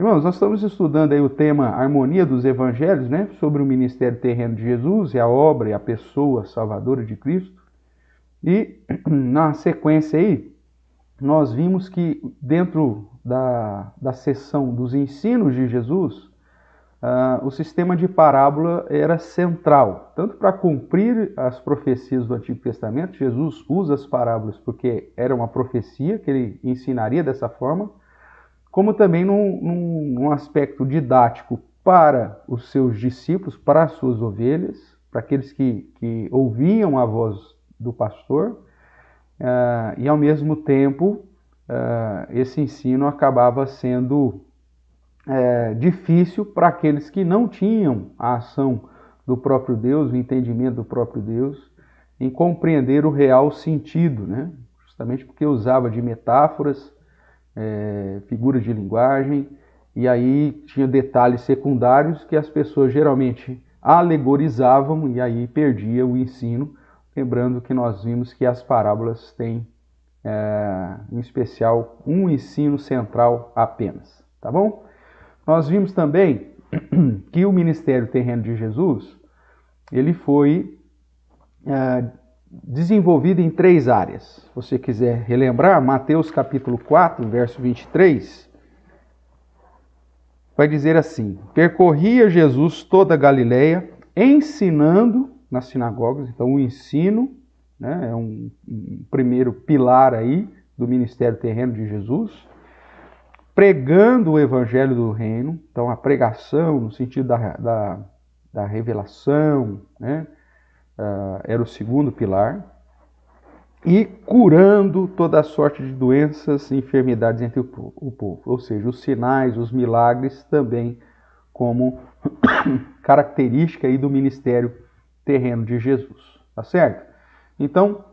Irmãos, nós estamos estudando aí o tema Harmonia dos Evangelhos, né? Sobre o ministério terreno de Jesus e a obra e a pessoa salvadora de Cristo. E na sequência aí, nós vimos que dentro da seção dos ensinos de Jesus, o sistema de parábola era central, tanto para cumprir as profecias do Antigo Testamento. Jesus usa as parábolas porque era uma profecia que ele ensinaria dessa forma, como também num aspecto didático para os seus discípulos, para as suas ovelhas, para aqueles que ouviam a voz do pastor, e ao mesmo tempo esse ensino acabava sendo difícil para aqueles que não tinham a ação do próprio Deus, o entendimento do próprio Deus, em compreender o real sentido, né? Justamente porque usava de metáforas, figuras de linguagem, e aí tinha detalhes secundários que as pessoas geralmente alegorizavam e aí perdia o ensino. Lembrando que nós vimos que as parábolas têm, em especial, um ensino central apenas, tá bom? Nós vimos também que o ministério terreno de Jesus, ele foi desenvolvido em 3 áreas. Se você quiser relembrar, Mateus capítulo 4, verso 23, vai dizer assim: percorria Jesus toda a Galileia, ensinando nas sinagogas. Então o ensino, né, é um primeiro pilar aí do ministério terreno de Jesus. Pregando o evangelho do reino, então a pregação no sentido da revelação, né, era o segundo pilar, e curando toda a sorte de doenças e enfermidades entre o povo, ou seja, os sinais, os milagres também como característica aí do ministério terreno de Jesus, tá certo? Então,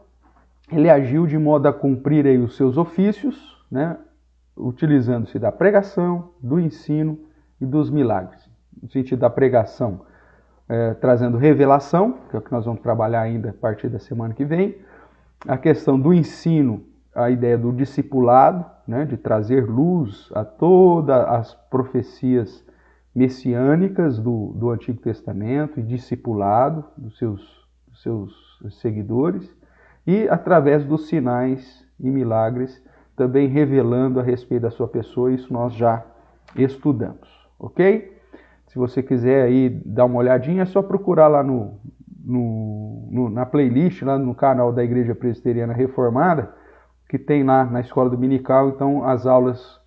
ele agiu de modo a cumprir aí os seus ofícios, né, utilizando-se da pregação, do ensino e dos milagres. No sentido da pregação, trazendo revelação, que é o que nós vamos trabalhar ainda a partir da semana que vem. A questão do ensino, a ideia do discipulado, né, de trazer luz a todas as profecias messiânicas do Antigo Testamento e discipulado dos seus seguidores. E através dos sinais e milagres, também revelando a respeito da sua pessoa. Isso nós já estudamos, ok? Se você quiser aí dar uma olhadinha, é só procurar lá na playlist, lá no canal da Igreja Presbiteriana Reformada, que tem lá na Escola Dominical, então, as aulas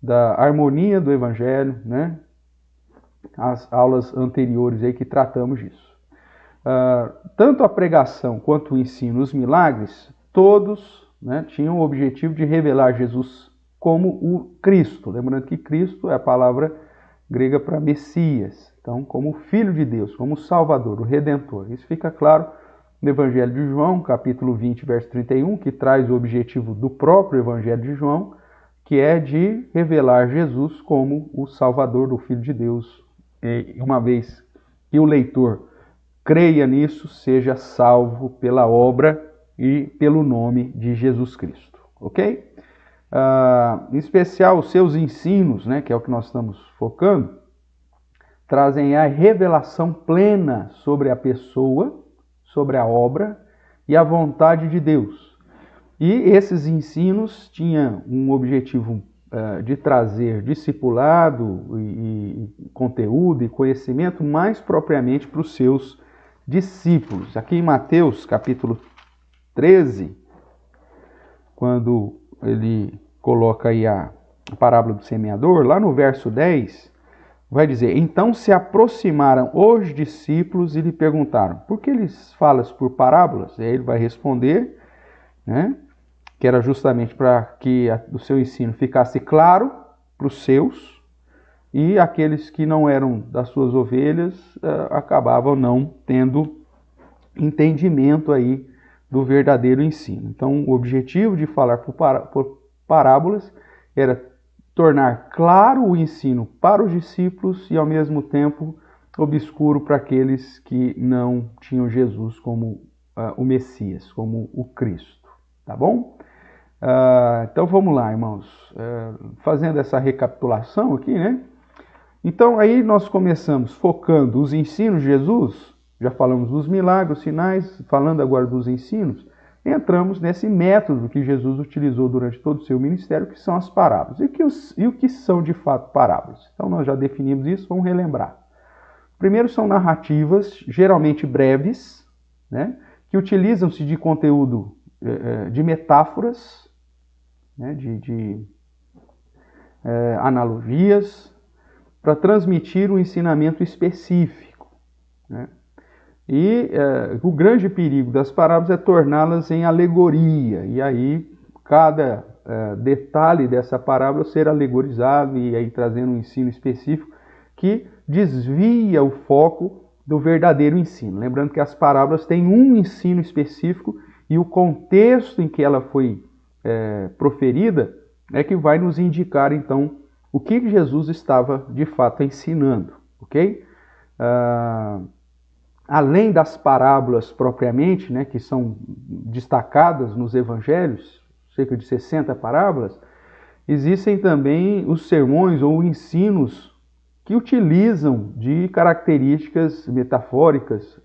da harmonia do Evangelho, né? As aulas anteriores aí que tratamos disso. Tanto a pregação quanto o ensino, os milagres, todos, né, tinham o objetivo de revelar Jesus como o Cristo. Lembrando que Cristo é a palavra grega para Messias. Então, como o Filho de Deus, como o Salvador, o Redentor. Isso fica claro no Evangelho de João, capítulo 20, verso 31, que traz o objetivo do próprio Evangelho de João, que é de revelar Jesus como o Salvador, o Filho de Deus. E uma vez que o leitor creia nisso, seja salvo pela obra e pelo nome de Jesus Cristo, ok? Em especial, os seus ensinos, né, que é o que nós estamos focando, trazem a revelação plena sobre a pessoa, sobre a obra e a vontade de Deus. E esses ensinos tinham um objetivo de trazer discipulado e conteúdo e conhecimento mais propriamente para os seus discípulos. Aqui em Mateus, capítulo 13, quando ele coloca aí a parábola do semeador, lá no verso 10, vai dizer: então se aproximaram os discípulos e lhe perguntaram: por que eles falas por parábolas? E aí ele vai responder, né, que era justamente para que o seu ensino ficasse claro para os seus, e aqueles que não eram das suas ovelhas acabavam não tendo entendimento aí do verdadeiro ensino. Então, o objetivo de falar por parábolas era tornar claro o ensino para os discípulos e, ao mesmo tempo, obscuro para aqueles que não tinham Jesus como o Messias, como o Cristo. Tá bom? Então vamos lá, irmãos. Fazendo essa recapitulação aqui, né? Então aí nós começamos focando os ensinos de Jesus, já falamos dos milagres, sinais, falando agora dos ensinos, entramos nesse método que Jesus utilizou durante todo o seu ministério, que são as parábolas. E o que são de fato parábolas? Então nós já definimos isso, vamos relembrar. Primeiro são narrativas, geralmente breves, né, que utilizam-se de conteúdo de metáforas, né, de analogias, para transmitir um ensinamento específico, né? E o grande perigo das parábolas é torná-las em alegoria, e aí cada detalhe dessa parábola ser alegorizado e aí trazendo um ensino específico que desvia o foco do verdadeiro ensino. Lembrando que as parábolas têm um ensino específico e o contexto em que ela foi proferida é que vai nos indicar então o que Jesus estava de fato ensinando, ok? Além das parábolas propriamente, né, que são destacadas nos evangelhos, cerca de 60 parábolas, existem também os sermões ou ensinos que utilizam de características metafóricas,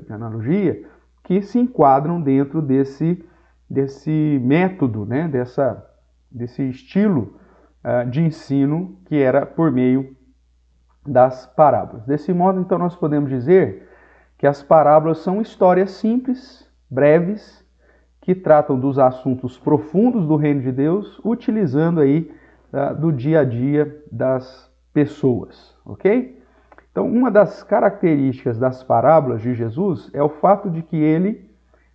de analogia, que se enquadram dentro desse método, né, desse estilo de ensino que era por meio das parábolas. Desse modo, então, nós podemos dizer que as parábolas são histórias simples, breves, que tratam dos assuntos profundos do reino de Deus, utilizando aí do dia a dia das pessoas, ok? Então, uma das características das parábolas de Jesus é o fato de que ele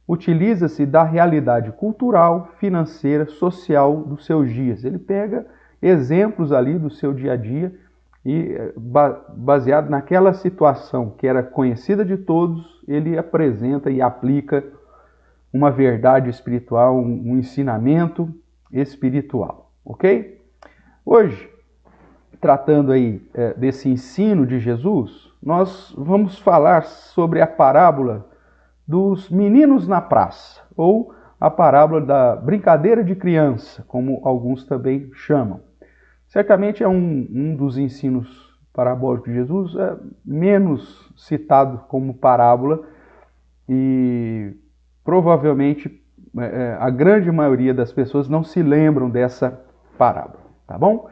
utiliza-se da realidade cultural, financeira, social dos seus dias. Ele pega exemplos ali do seu dia a dia e, baseado naquela situação que era conhecida de todos, ele apresenta e aplica uma verdade espiritual, um ensinamento espiritual, ok? Hoje, tratando aí desse ensino de Jesus, nós vamos falar sobre a parábola dos meninos na praça, ou a parábola da brincadeira de criança, como alguns também chamam. Certamente é um dos ensinos parabólicos de Jesus menos citado como parábola e provavelmente a grande maioria das pessoas não se lembram dessa parábola, tá bom?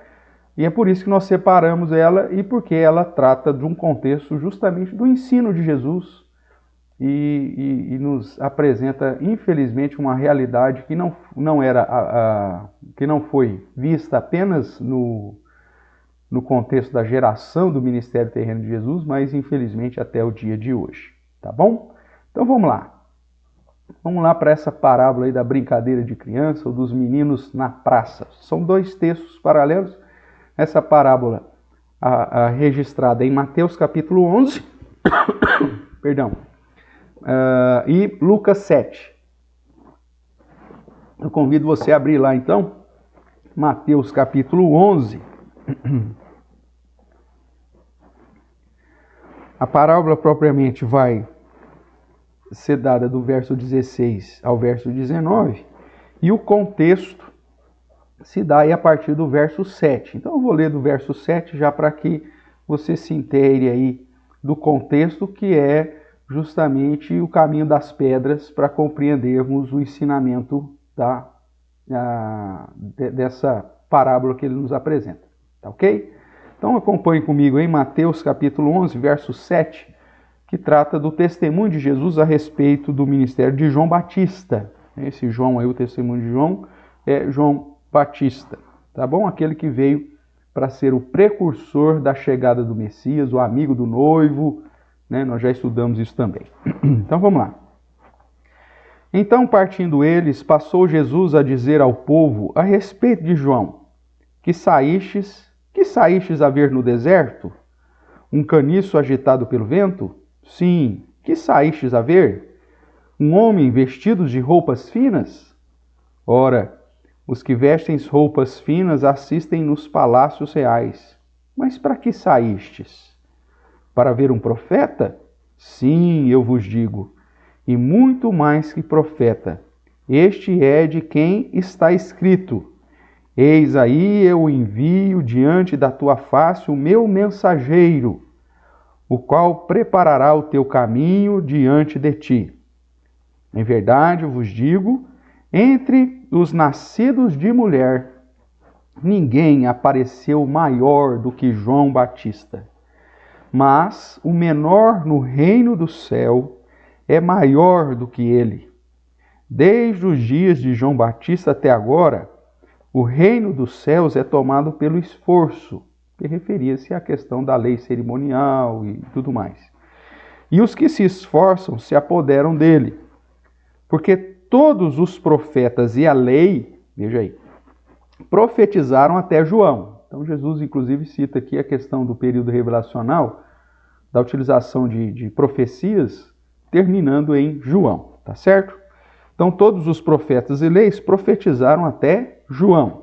E é por isso que nós separamos ela e porque ela trata de um contexto justamente do ensino de Jesus e nos apresenta, infelizmente, uma realidade que não foi vista apenas no contexto da geração do ministério terreno de Jesus, mas infelizmente até o dia de hoje, tá bom? Então vamos lá. Vamos lá para essa parábola aí da brincadeira de criança ou dos meninos na praça. São dois textos paralelos. Essa parábola registrada em Mateus capítulo 11, perdão, e Lucas 7. Eu convido você a abrir lá então, Mateus capítulo 11. A parábola propriamente vai ser dada do verso 16 ao verso 19, e o contexto se dá aí a partir do verso 7. Então eu vou ler do verso 7 já para que você se inteire aí do contexto, que é justamente o caminho das pedras para compreendermos o ensinamento dessa parábola que ele nos apresenta, tá ok? Então acompanhe comigo em Mateus capítulo 11, verso 7, que trata do testemunho de Jesus a respeito do ministério de João Batista. Esse João aí, o testemunho de João, é João Batista, tá bom? Aquele que veio para ser o precursor da chegada do Messias, o amigo do noivo, né? Nós já estudamos isso também. Então vamos lá. Então, partindo eles, passou Jesus a dizer ao povo a respeito de João: que saístes a ver no deserto? Um caniço agitado pelo vento? Sim, que saístes a ver? Um homem vestido de roupas finas? Ora, os que vestem roupas finas assistem nos palácios reais. Mas para que saístes? Para ver um profeta? Sim, eu vos digo, e muito mais que profeta. Este é de quem está escrito: Eis aí eu envio diante da tua face o meu mensageiro, o qual preparará o teu caminho diante de ti. Em verdade, eu vos digo, entre os nascidos de mulher, ninguém apareceu maior do que João Batista. Mas o menor no reino do céu é maior do que ele. Desde os dias de João Batista até agora, o reino dos céus é tomado pelo esforço, que referia-se à questão da lei cerimonial e tudo mais. E os que se esforçam se apoderam dele, porque todos os profetas e a lei, veja aí, profetizaram até João. Então Jesus, inclusive, cita aqui a questão do período revelacional, da utilização de profecias, terminando em João, tá certo? Então todos os profetas e leis profetizaram até João.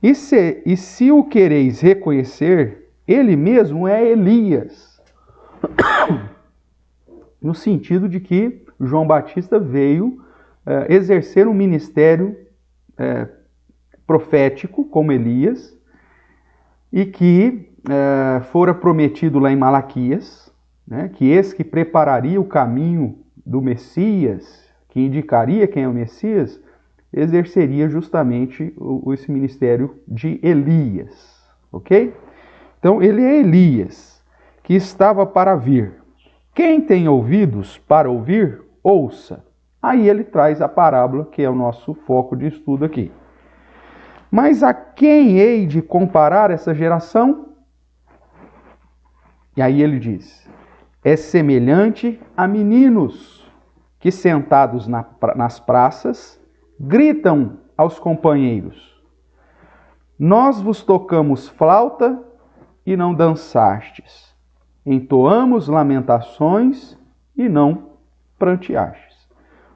E se o quereis reconhecer, ele mesmo é Elias. No sentido de que João Batista veio exercer um ministério profético, como Elias, e que fora prometido lá em Malaquias, né, que esse que prepararia o caminho do Messias, que indicaria quem é o Messias, exerceria justamente esse ministério de Elias, ok? Então ele é Elias, que estava para vir. Quem tem ouvidos para ouvir, ouça. Aí ele traz a parábola, que é o nosso foco de estudo aqui. Mas a quem hei de comparar essa geração? E aí ele diz: é semelhante a meninos que sentados nas praças gritam aos companheiros: nós vos tocamos flauta e não dançastes, entoamos lamentações e não pranteastes.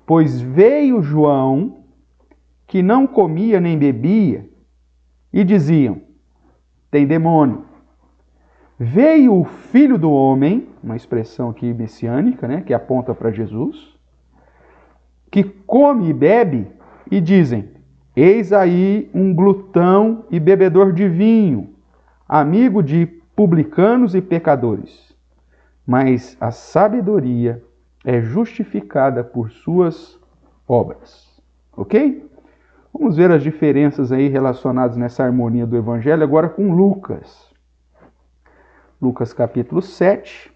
Pois veio João, que não comia nem bebia, e diziam: tem demônio. Veio o Filho do Homem, uma expressão aqui messiânica, né, que aponta para Jesus, que come e bebe, e dizem: eis aí um glutão e bebedor de vinho, amigo de publicanos e pecadores. Mas a sabedoria é justificada por suas obras. Ok? Vamos ver as diferenças aí relacionadas nessa harmonia do Evangelho agora com Lucas. Lucas capítulo 7,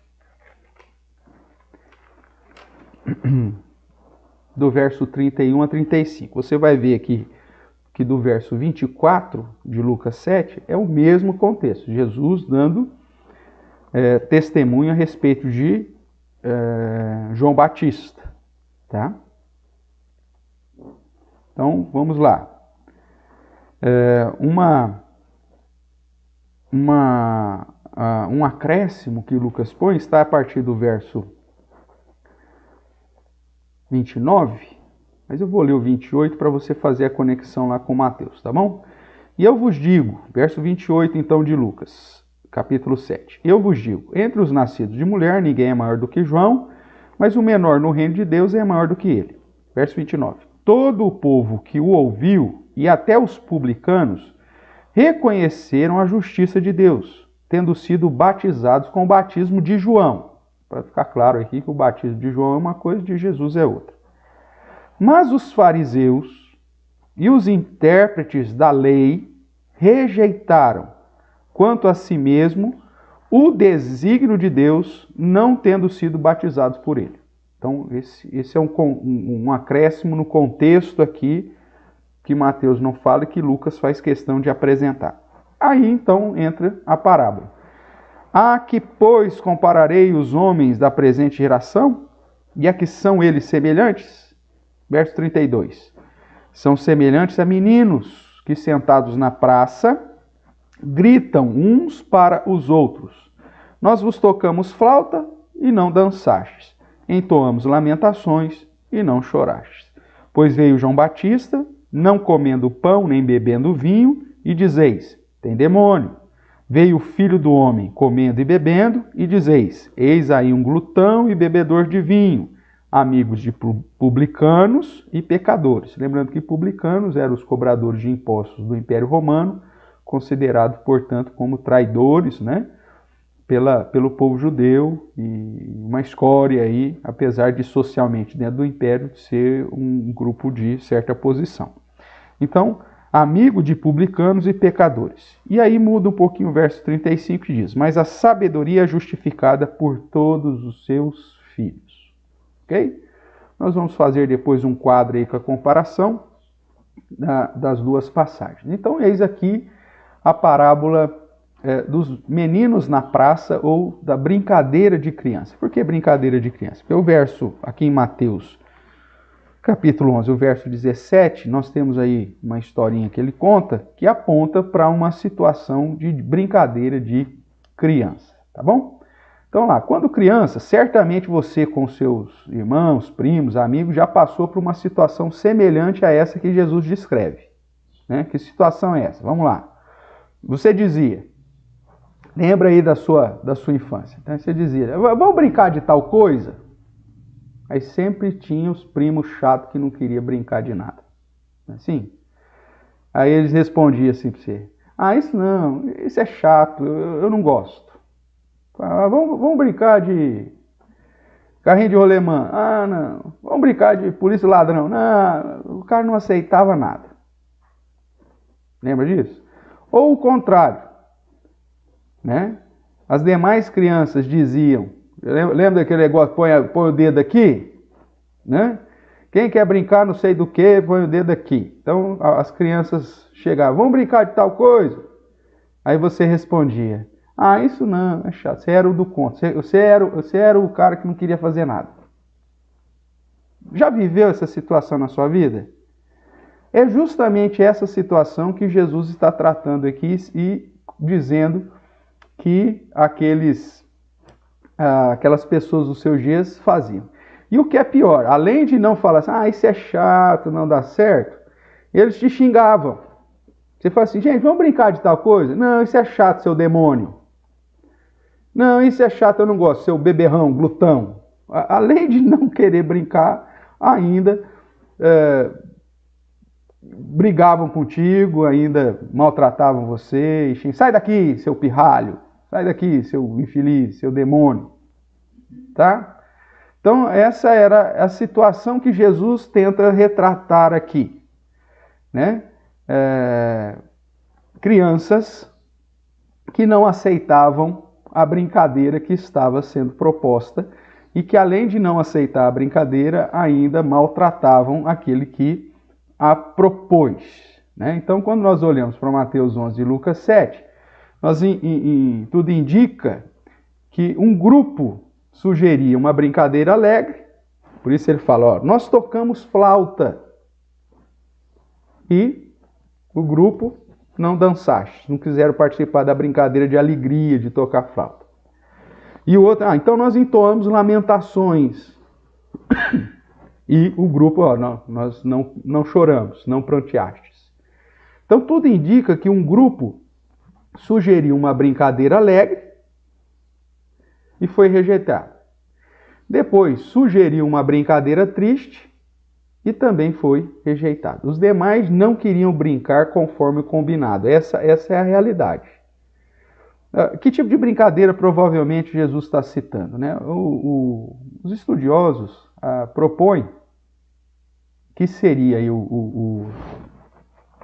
do verso 31 a 35. Você vai ver aqui que do verso 24 de Lucas 7 é o mesmo contexto. Jesus dando testemunho a respeito de João Batista. Tá? Então, vamos lá. Um acréscimo que Lucas põe está a partir do verso 29, mas eu vou ler o 28 para você fazer a conexão lá com Mateus, tá bom? E eu vos digo, verso 28 então de Lucas, capítulo 7. Eu vos digo, entre os nascidos de mulher ninguém é maior do que João, mas o menor no reino de Deus é maior do que ele. Verso 29. Todo o povo que o ouviu, e até os publicanos, reconheceram a justiça de Deus, tendo sido batizados com o batismo de João. Para ficar claro aqui que o batismo de João é uma coisa, de Jesus é outra. Mas os fariseus e os intérpretes da lei rejeitaram, quanto a si mesmo, o desígnio de Deus, não tendo sido batizados por ele. Então, esse é um acréscimo no contexto aqui, que Mateus não fala e que Lucas faz questão de apresentar. Aí, então, entra a parábola. A que, pois, compararei os homens da presente geração? E a que são eles semelhantes? Verso 32. São semelhantes a meninos que, sentados na praça, gritam uns para os outros: nós vos tocamos flauta e não dançastes, entoamos lamentações e não chorastes. Pois veio João Batista, não comendo pão nem bebendo vinho, e dizeis: tem demônio. Veio o Filho do Homem comendo e bebendo, e dizeis: eis aí um glutão e bebedor de vinho, amigos de publicanos e pecadores. Lembrando que publicanos eram os cobradores de impostos do Império Romano, considerados, portanto, como traidores, né, pelo povo judeu, e uma escória aí, apesar de socialmente dentro do Império ser um grupo de certa posição. Então, amigo de publicanos e pecadores. E aí muda um pouquinho o verso 35 que diz: mas a sabedoria é justificada por todos os seus filhos. Ok? Nós vamos fazer depois um quadro aí com a comparação das duas passagens. Então, eis aqui a parábola dos meninos na praça, ou da brincadeira de criança. Por que brincadeira de criança? Porque o verso aqui em Mateus, capítulo 11, o verso 17, nós temos aí uma historinha que ele conta, que aponta para uma situação de brincadeira de criança, tá bom? Então lá, quando criança, certamente você com seus irmãos, primos, amigos, já passou por uma situação semelhante a essa que Jesus descreve, né? Que situação é essa? Vamos lá. Você dizia, lembra aí da sua infância, então você dizia, vamos brincar de tal coisa? Aí sempre tinha os primos chatos que não queriam brincar de nada. Assim? Aí eles respondiam assim para você, isso não, isso é chato, eu não gosto. Vamos brincar de carrinho de rolemã. Não. Vamos brincar de polícia e ladrão. Não, o cara não aceitava nada. Lembra disso? Ou o contrário, né? As demais crianças diziam, lembra daquele negócio, põe o dedo aqui? Né? Quem quer brincar não sei do que, põe o dedo aqui. Então as crianças chegavam, vamos brincar de tal coisa? Aí você respondia, isso não, é chato, você era o do contra, você era o cara que não queria fazer nada. Já viveu essa situação na sua vida? É justamente essa situação que Jesus está tratando aqui e dizendo que aquelas pessoas dos seus dias faziam. E o que é pior, além de não falar assim, isso é chato, não dá certo, eles te xingavam. Você fala assim, gente, vamos brincar de tal coisa? Não, isso é chato, seu demônio. Não, isso é chato, eu não gosto, seu beberrão, glutão. Além de não querer brincar, ainda brigavam contigo, ainda maltratavam você. Sai daqui, seu pirralho. Sai daqui, seu infeliz, seu demônio. Tá? Então, essa era a situação que Jesus tenta retratar aqui, né? Crianças que não aceitavam a brincadeira que estava sendo proposta e que, além de não aceitar a brincadeira, ainda maltratavam aquele que a propôs, né? Então, quando nós olhamos para Mateus 11 e Lucas 7, tudo indica que um grupo sugeria uma brincadeira alegre, por isso ele fala, nós tocamos flauta, e o grupo não dançaste, não quiseram participar da brincadeira de alegria de tocar flauta. E o outro, então nós entoamos lamentações, e o grupo, nós não choramos, não pranteastes. Então tudo indica que um grupo sugeriu uma brincadeira alegre e foi rejeitado. Depois sugeriu uma brincadeira triste e também foi rejeitado. Os demais não queriam brincar conforme o combinado. Essa é a realidade. Que tipo de brincadeira provavelmente Jesus está citando, né? Os estudiosos propõem que seria aí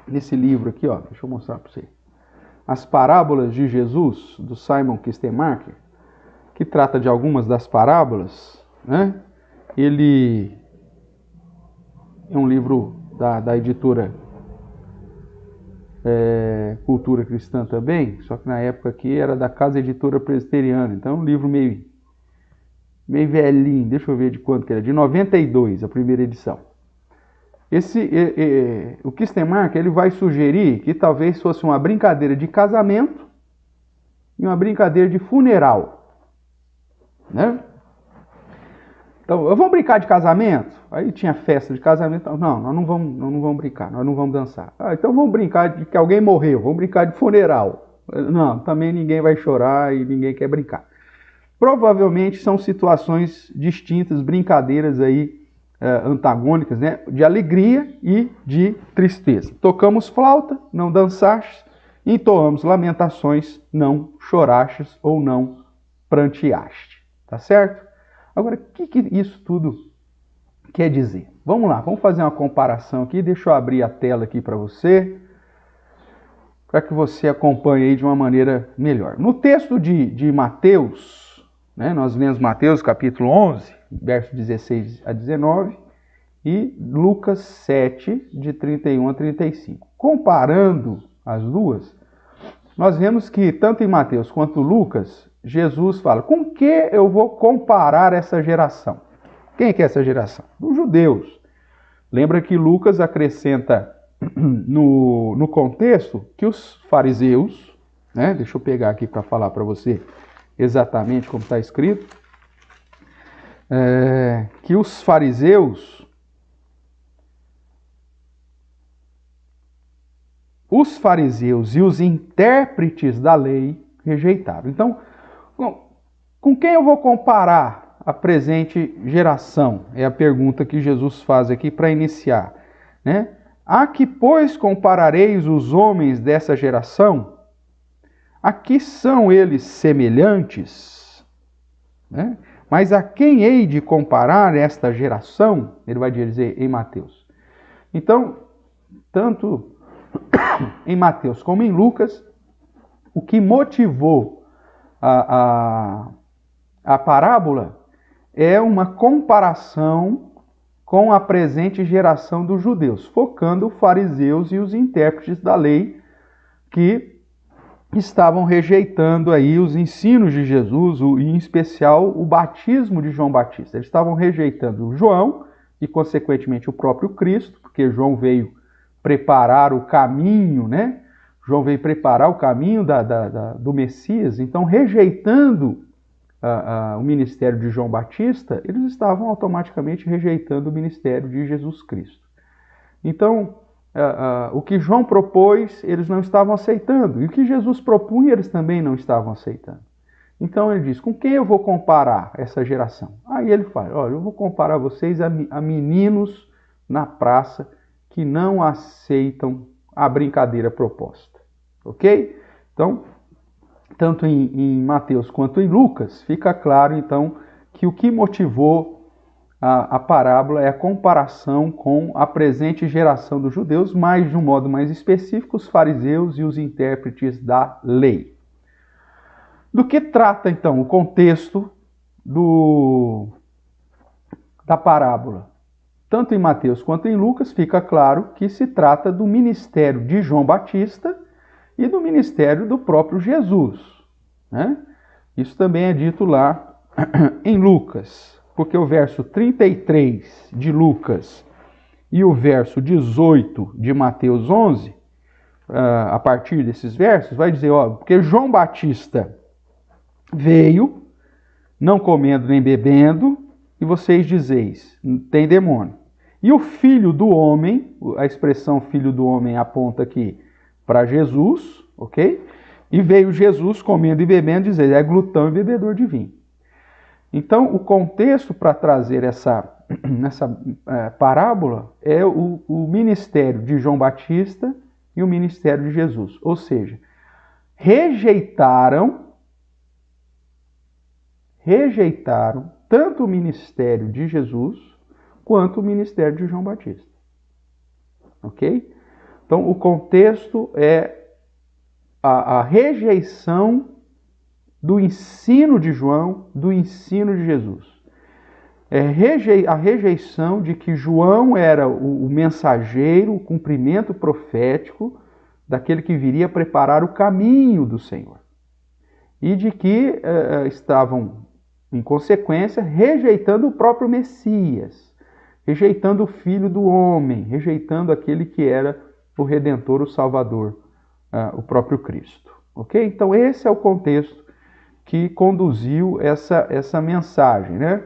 nesse livro aqui, deixa eu mostrar para você. As Parábolas de Jesus, do Simon Kistemaker, que trata de algumas das parábolas, né? Ele é um livro da editora Cultura Cristã também, só que na época aqui era da Casa Editora Presbiteriana, então é um livro meio velhinho, deixa eu ver de quando que era, de 92, a primeira edição. O Kistemaker, ele vai sugerir que talvez fosse uma brincadeira de casamento e uma brincadeira de funeral, né? Então, vamos brincar de casamento? Aí tinha festa de casamento. Não, nós não vamos brincar, nós não vamos dançar. Então vamos brincar de que alguém morreu, vamos brincar de funeral. Não, também ninguém vai chorar e ninguém quer brincar. Provavelmente são situações distintas, brincadeiras aí antagônicas, né? De alegria e de tristeza. Tocamos flauta, não dançastes, entoamos lamentações, não chorastes ou não pranteaste. Tá certo? Agora, o que isso tudo quer dizer? Vamos lá, vamos fazer uma comparação aqui. Deixa eu abrir a tela aqui para você, para que você acompanhe aí de uma maneira melhor. No texto de Mateus, né, nós lemos Mateus capítulo 11, versos 16 a 19, e Lucas 7, de 31 a 35. Comparando as duas, nós vemos que tanto em Mateus quanto Lucas, Jesus fala, com que eu vou comparar essa geração? Quem é que é essa geração? Os judeus. Lembra que Lucas acrescenta no contexto que os fariseus, né, deixa eu pegar aqui para falar para você exatamente como está escrito, que os fariseus e os intérpretes da lei rejeitaram. Então, com quem eu vou comparar a presente geração? É a pergunta que Jesus faz aqui para iniciar, né? A que, pois, comparareis os homens dessa geração? A que são eles semelhantes? Né? Mas a quem hei de comparar esta geração? Ele vai dizer em Mateus. Então, tanto em Mateus como em Lucas, o que motivou a parábola é uma comparação com a presente geração dos judeus, focando os fariseus e os intérpretes da lei que estavam rejeitando aí os ensinos de Jesus, e em especial o batismo de João Batista. Eles estavam rejeitando João e, consequentemente, o próprio Cristo, porque João veio preparar o caminho, né? João veio preparar o caminho do Messias. Então, rejeitando o ministério de João Batista, eles estavam automaticamente rejeitando o ministério de Jesus Cristo. Então, o que João propôs, eles não estavam aceitando. E o que Jesus propunha, eles também não estavam aceitando. Então ele diz, com quem eu vou comparar essa geração? Aí ele fala, olha, eu vou comparar vocês a meninos na praça que não aceitam a brincadeira proposta. Ok? Então, tanto em Mateus quanto em Lucas, fica claro, então, que o que motivou a parábola é a comparação com a presente geração dos judeus, mas de um modo mais específico, os fariseus e os intérpretes da lei. Do que trata, então, o contexto da parábola? Tanto em Mateus quanto em Lucas, fica claro que se trata do ministério de João Batista e do ministério do próprio Jesus, né? Isso também é dito lá em Lucas, porque o verso 33 de Lucas e o verso 18 de Mateus 11, a partir desses versos, vai dizer, ó, porque João Batista veio, não comendo nem bebendo, e vocês dizeis, tem demônio. E o filho do homem, a expressão filho do homem aponta aqui para Jesus, ok? E veio Jesus comendo e bebendo, dizer, é glutão e bebedor de vinho. Então, o contexto para trazer essa parábola é o ministério de João Batista e o ministério de Jesus. Ou seja, rejeitaram tanto o ministério de Jesus quanto o ministério de João Batista. Ok? Então, o contexto é a rejeição do ensino de João, do ensino de Jesus. É a rejeição de que João era o mensageiro, o cumprimento profético daquele que viria preparar o caminho do Senhor. E de que estavam, em consequência, rejeitando o próprio Messias, rejeitando o Filho do Homem, rejeitando aquele que era o Redentor, o Salvador, o próprio Cristo. Ok? Então esse é o contexto que conduziu essa mensagem, né?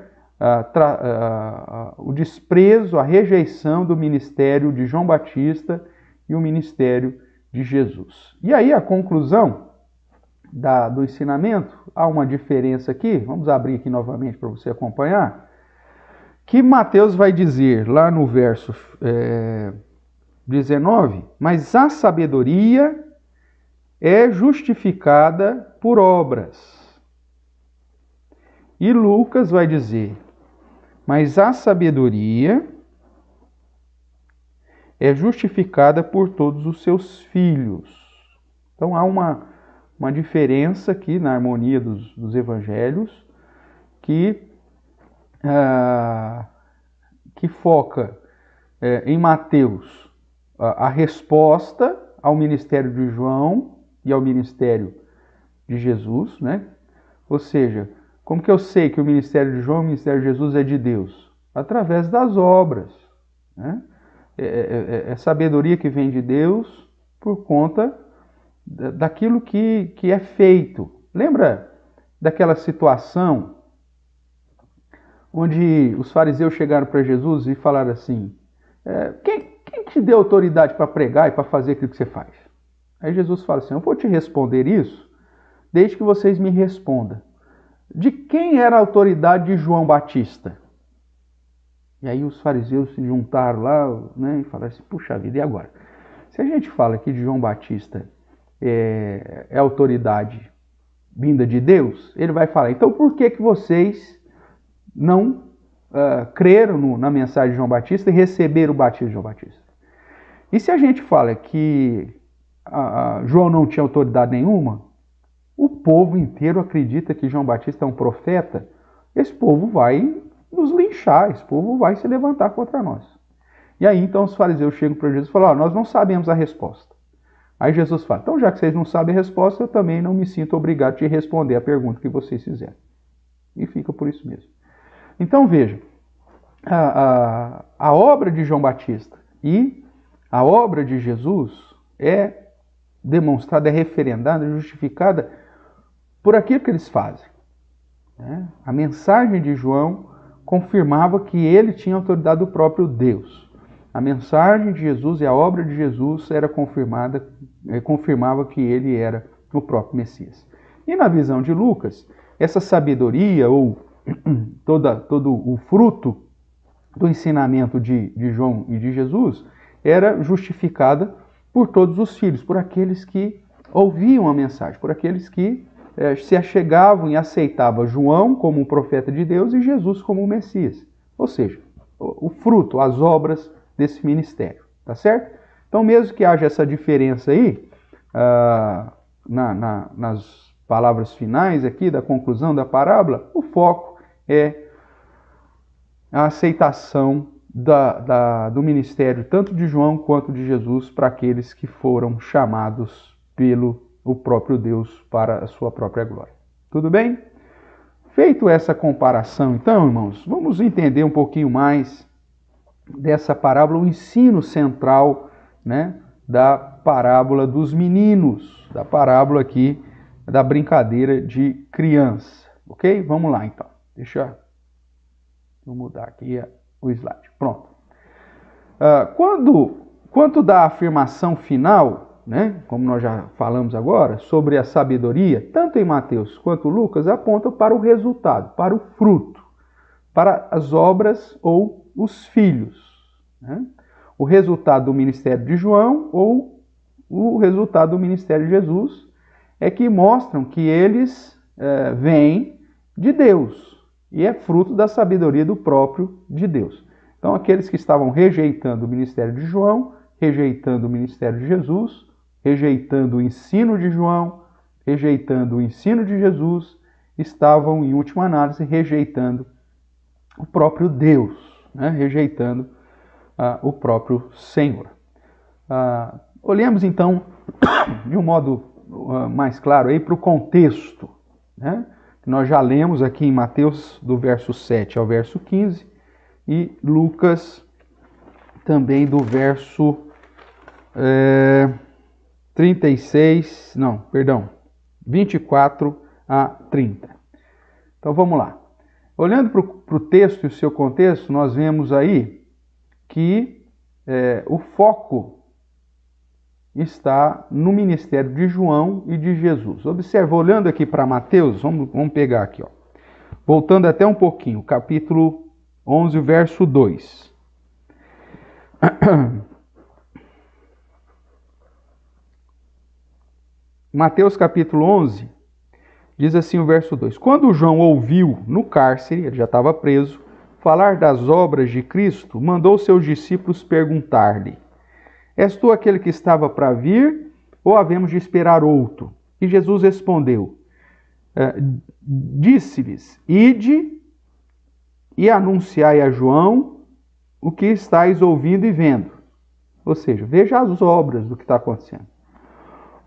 O desprezo, a rejeição do ministério de João Batista e o ministério de Jesus. E aí a conclusão do ensinamento, há uma diferença aqui, vamos abrir aqui novamente para você acompanhar, que Mateus vai dizer lá no verso 19, mas a sabedoria é justificada por obras. E Lucas vai dizer, mas a sabedoria é justificada por todos os seus filhos. Então há uma diferença aqui na harmonia dos evangelhos que foca em Mateus a resposta ao ministério de João e ao ministério de Jesus, né? Ou seja, como que eu sei que o ministério de João e o ministério de Jesus é de Deus? Através das obras, né? É sabedoria que vem de Deus por conta daquilo que é feito. Lembra daquela situação onde os fariseus chegaram para Jesus e falaram assim, quem te deu autoridade para pregar e para fazer aquilo que você faz? Aí Jesus fala assim, eu vou te responder isso, desde que vocês me respondam. De quem era a autoridade de João Batista? E aí os fariseus se juntaram lá, né, e falaram assim, puxa vida, e agora? Se a gente fala aqui de João Batista é autoridade vinda de Deus, ele vai falar, então por que vocês não creram na mensagem de João Batista e receberam o batismo de João Batista? E se a gente fala que João não tinha autoridade nenhuma, o povo inteiro acredita que João Batista é um profeta, esse povo vai nos linchar, esse povo vai se levantar contra nós. E aí então os fariseus chegam para Jesus e falam, nós não sabemos a resposta. Aí Jesus fala, então já que vocês não sabem a resposta, eu também não me sinto obrigado a te responder a pergunta que vocês fizeram. E fica por isso mesmo. Então veja, a obra de João Batista e a obra de Jesus é demonstrada, é referendada, é justificada por aquilo que eles fazem. A mensagem de João confirmava que ele tinha autoridade do próprio Deus. A mensagem de Jesus e a obra de Jesus confirmava que ele era o próprio Messias. E na visão de Lucas, essa sabedoria ou todo o fruto do ensinamento de João e de Jesus era justificada por todos os filhos, por aqueles que ouviam a mensagem, por aqueles que se achegavam e aceitavam João como um profeta de Deus e Jesus como o Messias. Ou seja, o fruto, as obras desse ministério, tá certo? Então, mesmo que haja essa diferença aí, nas palavras finais aqui da conclusão da parábola, o foco é a aceitação do ministério tanto de João quanto de Jesus para aqueles que foram chamados pelo o próprio Deus para a sua própria glória. Tudo bem? Feito essa comparação, então, irmãos, vamos entender um pouquinho mais dessa parábola, o ensino central, né, da parábola dos meninos, da parábola aqui da brincadeira de criança. Ok? Vamos lá, então. Deixa eu mudar aqui o slide. Pronto. Quanto da afirmação final, né, como nós já falamos agora, sobre a sabedoria, tanto em Mateus quanto Lucas apontam para o resultado, para o fruto, para as obras ou os filhos. Né? O resultado do ministério de João ou o resultado do ministério de Jesus é que mostram que eles vêm de Deus e é fruto da sabedoria do próprio de Deus. Então, aqueles que estavam rejeitando o ministério de João, rejeitando o ministério de Jesus, rejeitando o ensino de João, rejeitando o ensino de Jesus, estavam, em última análise, rejeitando o próprio Deus, né? Rejeitando o próprio Senhor. Olhemos, então, de um modo mais claro aí para o contexto, né? Nós já lemos aqui em Mateus, do verso 7 ao verso 15, e Lucas também do verso 24 a 30. Então vamos lá. Olhando para o texto e o seu contexto, nós vemos aí que o foco está no ministério de João e de Jesus. Observa, olhando aqui para Mateus, vamos pegar aqui, ó. Voltando até um pouquinho, capítulo 11, verso 2. Mateus capítulo 11, diz assim o verso 2. Quando João ouviu no cárcere, ele já estava preso, falar das obras de Cristo, mandou seus discípulos perguntar-lhe: És tu aquele que estava para vir, ou havemos de esperar outro? E Jesus respondeu, disse-lhes: Ide e anunciai a João o que estáis ouvindo e vendo. Ou seja, veja as obras do que está acontecendo.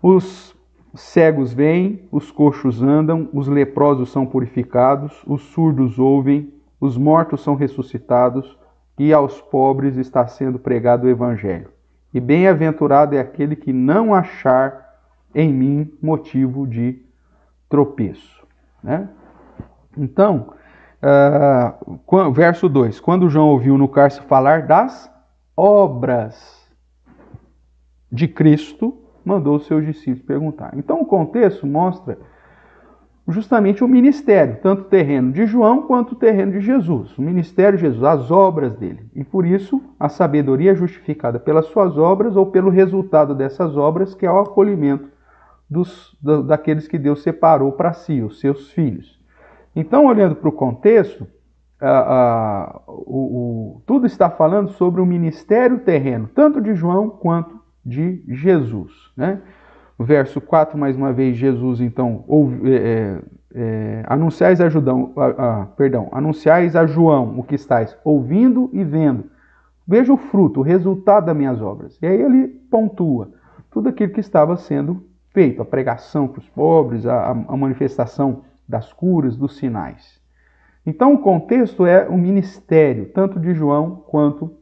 Os cegos veem, os coxos andam, os leprosos são purificados, os surdos ouvem, os mortos são ressuscitados, e aos pobres está sendo pregado o evangelho. E bem-aventurado é aquele que não achar em mim motivo de tropeço. Né? Então, verso 2. Quando João ouviu no cárcere falar das obras de Cristo, mandou os seus discípulos perguntar. Então o contexto mostra justamente o ministério, tanto o terreno de João quanto o terreno de Jesus. O ministério de Jesus, as obras dele. E por isso a sabedoria é justificada pelas suas obras ou pelo resultado dessas obras, que é o acolhimento daqueles que Deus separou para si, os seus filhos. Então, olhando para o contexto, tudo está falando sobre o ministério terreno, tanto de João quanto de Jesus. Né? No verso 4, mais uma vez, Jesus, então, anunciais a João o que estáis ouvindo e vendo. Veja o fruto, o resultado das minhas obras. E aí ele pontua tudo aquilo que estava sendo feito, a pregação para os pobres, a manifestação das curas, dos sinais. Então o contexto é o ministério, tanto de João quanto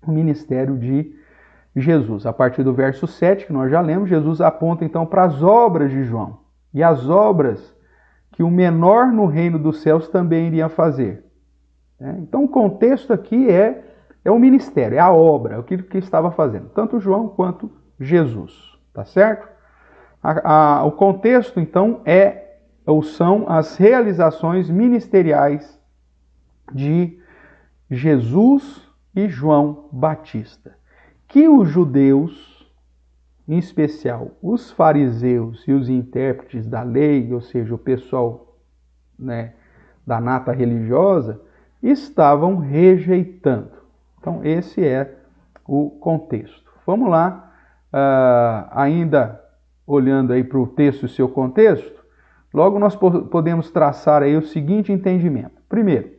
o ministério de Jesus. A partir do verso 7, que nós já lemos, Jesus aponta então para as obras de João. E as obras que o menor no reino dos céus também iria fazer. Então o contexto aqui é o ministério, é a obra, aquilo que estava fazendo, tanto João quanto Jesus. Tá certo? O contexto então são as realizações ministeriais de Jesus e João Batista, que os judeus, em especial os fariseus e os intérpretes da lei, ou seja, o pessoal, né, da nata religiosa, estavam rejeitando. Então esse é o contexto. Vamos lá, ainda olhando aí para o texto e seu contexto, logo nós podemos traçar aí o seguinte entendimento. Primeiro,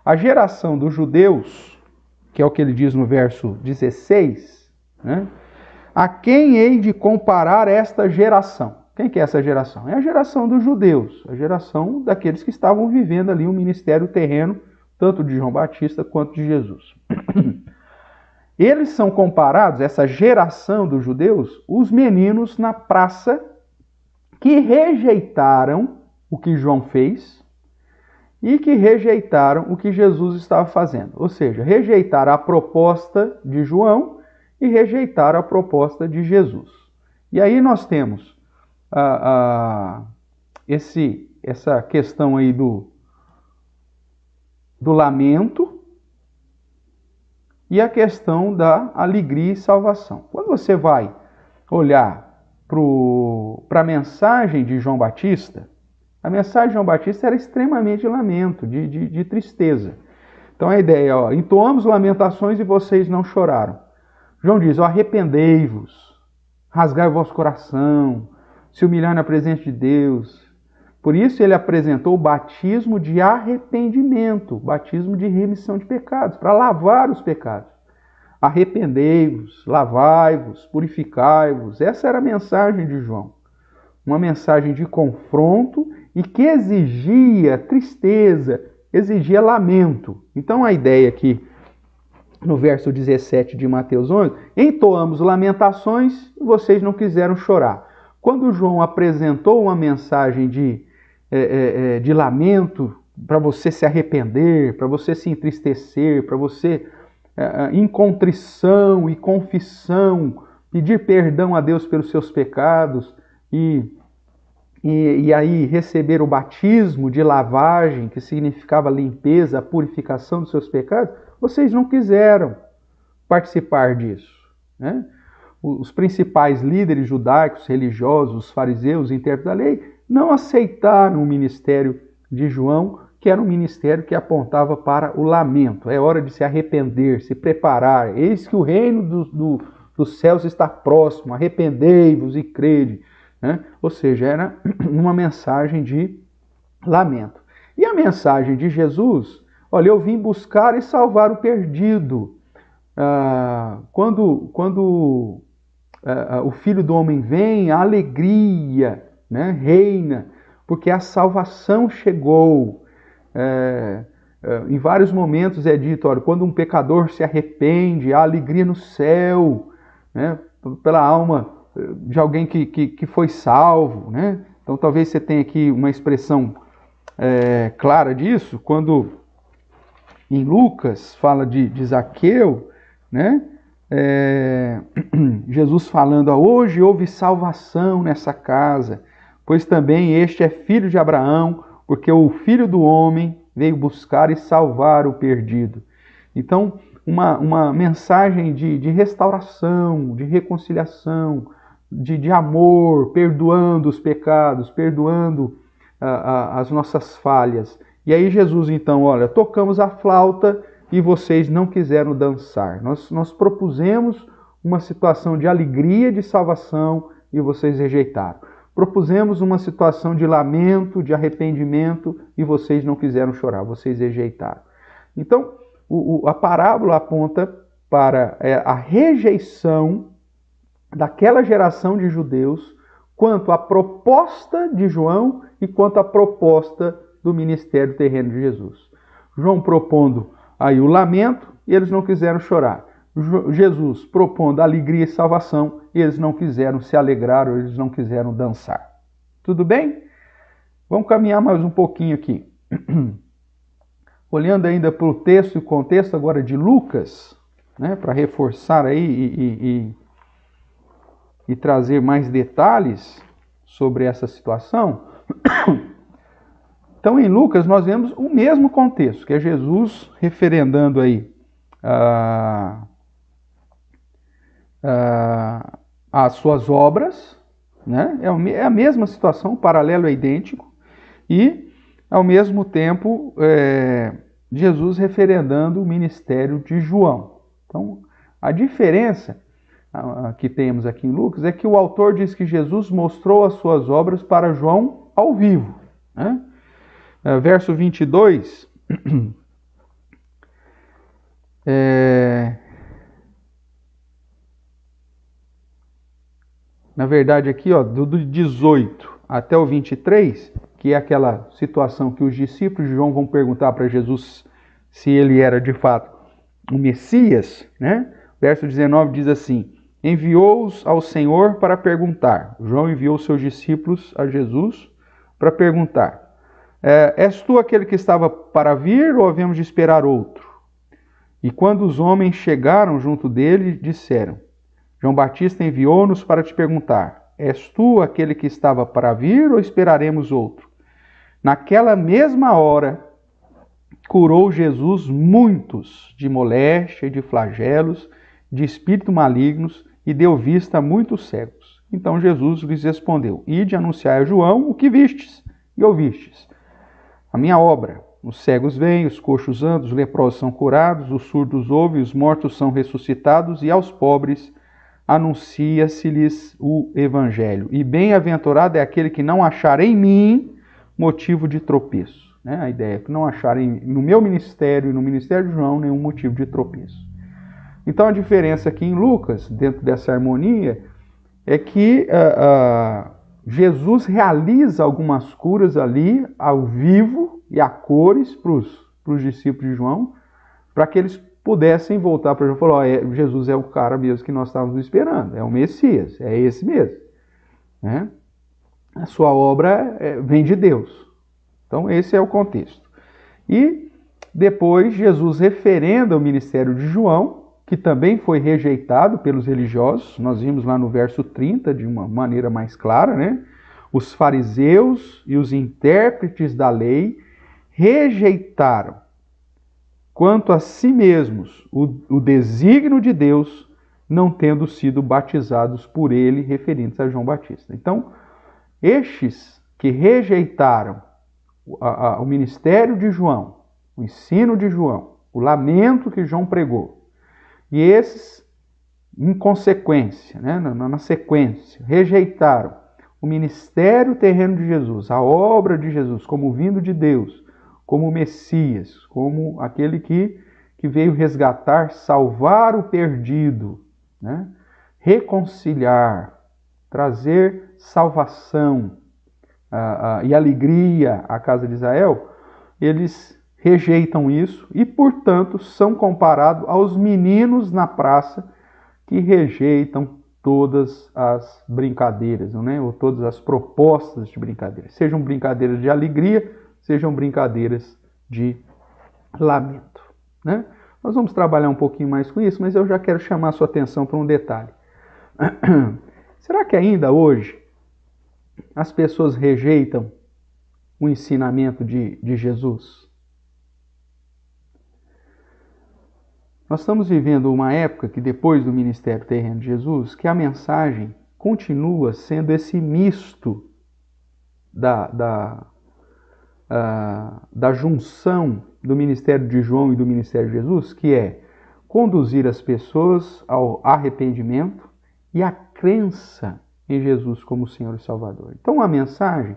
a geração dos judeus, que é o que ele diz no verso 16, né? A quem hei de comparar esta geração? Quem que é essa geração? É a geração dos judeus, a geração daqueles que estavam vivendo ali o ministério terreno, tanto de João Batista quanto de Jesus. Eles são comparados, essa geração dos judeus, os meninos na praça que rejeitaram o que João fez e que rejeitaram o que Jesus estava fazendo. Ou seja, rejeitaram a proposta de João e rejeitaram a proposta de Jesus. E aí nós temos essa questão aí do lamento e a questão da alegria e salvação. Quando você vai olhar para a mensagem de João Batista, a mensagem de João Batista era extremamente de lamento, de tristeza. Então a ideia é, entoamos lamentações e vocês não choraram. João diz, arrependei-vos, rasgai o vosso coração, se humilhar na presença de Deus. Por isso ele apresentou o batismo de arrependimento, batismo de remissão de pecados, para lavar os pecados. Arrependei-vos, lavai-vos, purificai-vos. Essa era a mensagem de João. Uma mensagem de confronto e que exigia tristeza, exigia lamento. Então a ideia aqui, no verso 17 de Mateus 11, entoamos lamentações e vocês não quiseram chorar. Quando João apresentou uma mensagem de lamento, para você se arrepender, para você se entristecer, para você, em contrição e confissão, pedir perdão a Deus pelos seus pecados e aí receber o batismo de lavagem, que significava a limpeza, a purificação dos seus pecados, vocês não quiseram participar disso, né? Os principais líderes judaicos, religiosos, os fariseus, intérpretes da lei, não aceitaram o ministério de João, que era um ministério que apontava para o lamento. É hora de se arrepender, se preparar. Eis que o reino dos céus está próximo, arrependei-vos e crede. Né? Ou seja, era uma mensagem de lamento. E a mensagem de Jesus, olha, eu vim buscar e salvar o perdido. Quando o Filho do Homem vem, a alegria, né, reina, porque a salvação chegou. Em vários momentos é dito, olha, quando um pecador se arrepende, há alegria no céu, né, pela alma de alguém que foi salvo. Né? Então talvez você tenha aqui uma expressão clara disso, quando em Lucas fala de Zaqueu, né? Jesus falando, hoje houve salvação nessa casa, pois também este é filho de Abraão, porque o Filho do Homem veio buscar e salvar o perdido. Então, uma mensagem de restauração, de reconciliação, de amor, perdoando os pecados, perdoando as nossas falhas. E aí Jesus então, olha, tocamos a flauta e vocês não quiseram dançar. Nós propusemos uma situação de alegria, de salvação, e vocês rejeitaram. Propusemos uma situação de lamento, de arrependimento, e vocês não quiseram chorar, vocês rejeitaram. Então, a parábola aponta para a rejeição daquela geração de judeus quanto à proposta de João e quanto à proposta do ministério terreno de Jesus. João propondo aí o lamento, e eles não quiseram chorar. Jesus propondo alegria e salvação, e eles não quiseram se alegrar, ou eles não quiseram dançar. Tudo bem? Vamos caminhar mais um pouquinho aqui. Olhando ainda para o texto e o contexto agora de Lucas, né, para reforçar aí e trazer mais detalhes sobre essa situação. Então, em Lucas, nós vemos o mesmo contexto, que é Jesus referendando aí as suas obras, né? É a mesma situação, o paralelo é idêntico, e, ao mesmo tempo, Jesus referendando o ministério de João. Então, a diferença que temos aqui em Lucas é que o autor diz que Jesus mostrou as suas obras para João ao vivo, né? Verso 22, na verdade aqui, ó, do 18 até o 23, que é aquela situação que os discípulos de João vão perguntar para Jesus se ele era de fato o Messias, né? Verso 19 diz assim, enviou-os ao Senhor para perguntar. João enviou seus discípulos a Jesus para perguntar, és tu aquele que estava para vir ou havemos de esperar outro? E quando os homens chegaram junto dele, disseram, João Batista enviou-nos para te perguntar, és tu aquele que estava para vir ou esperaremos outro? Naquela mesma hora, curou Jesus muitos de moléstia e de flagelos, de espíritos malignos, e deu vista a muitos cegos. Então Jesus lhes respondeu, ide anunciar a João o que vistes e ouvistes. A minha obra, os cegos vêm, os coxos andam, os leprosos são curados, os surdos ouvem, os mortos são ressuscitados, e aos pobres anuncia-se-lhes o evangelho. E bem-aventurado é aquele que não achar em mim motivo de tropeço. Né? A ideia é que não acharem no meu ministério e no ministério de João nenhum motivo de tropeço. Então a diferença aqui em Lucas, dentro dessa harmonia, é que Jesus realiza algumas curas ali, ao vivo e a cores, para os discípulos de João, para que eles pudessem voltar para João e falar, Jesus é o cara mesmo que nós estávamos esperando, é o Messias, é esse mesmo. Né? A sua obra vem de Deus. Então esse é o contexto. E depois Jesus referenda o ministério de João, que também foi rejeitado pelos religiosos. Nós vimos lá no verso 30 de uma maneira mais clara, né? Os fariseus e os intérpretes da lei rejeitaram, quanto a si mesmos, o desígnio de Deus, não tendo sido batizados por ele, referindo-se a João Batista. Então, estes que rejeitaram o ministério de João, o ensino de João, o lamento que João pregou, e esses, em consequência, né, na sequência, rejeitaram o ministério terreno de Jesus, a obra de Jesus como vindo de Deus, como Messias, como aquele que veio resgatar, salvar o perdido, né? Reconciliar, trazer salvação e alegria à casa de Israel, eles rejeitam isso e, portanto, são comparados aos meninos na praça que rejeitam todas as brincadeiras, né? Ou todas as propostas de brincadeira. Sejam brincadeiras de alegria, sejam brincadeiras de lamento, né? Nós vamos trabalhar um pouquinho mais com isso, mas eu já quero chamar a sua atenção para um detalhe. Será que ainda hoje as pessoas rejeitam o ensinamento de Jesus? Nós estamos vivendo uma época que, depois do ministério terreno de Jesus, que a mensagem continua sendo esse misto da junção do ministério de João e do ministério de Jesus, que é conduzir as pessoas ao arrependimento e à crença em Jesus como Senhor e Salvador. Então a mensagem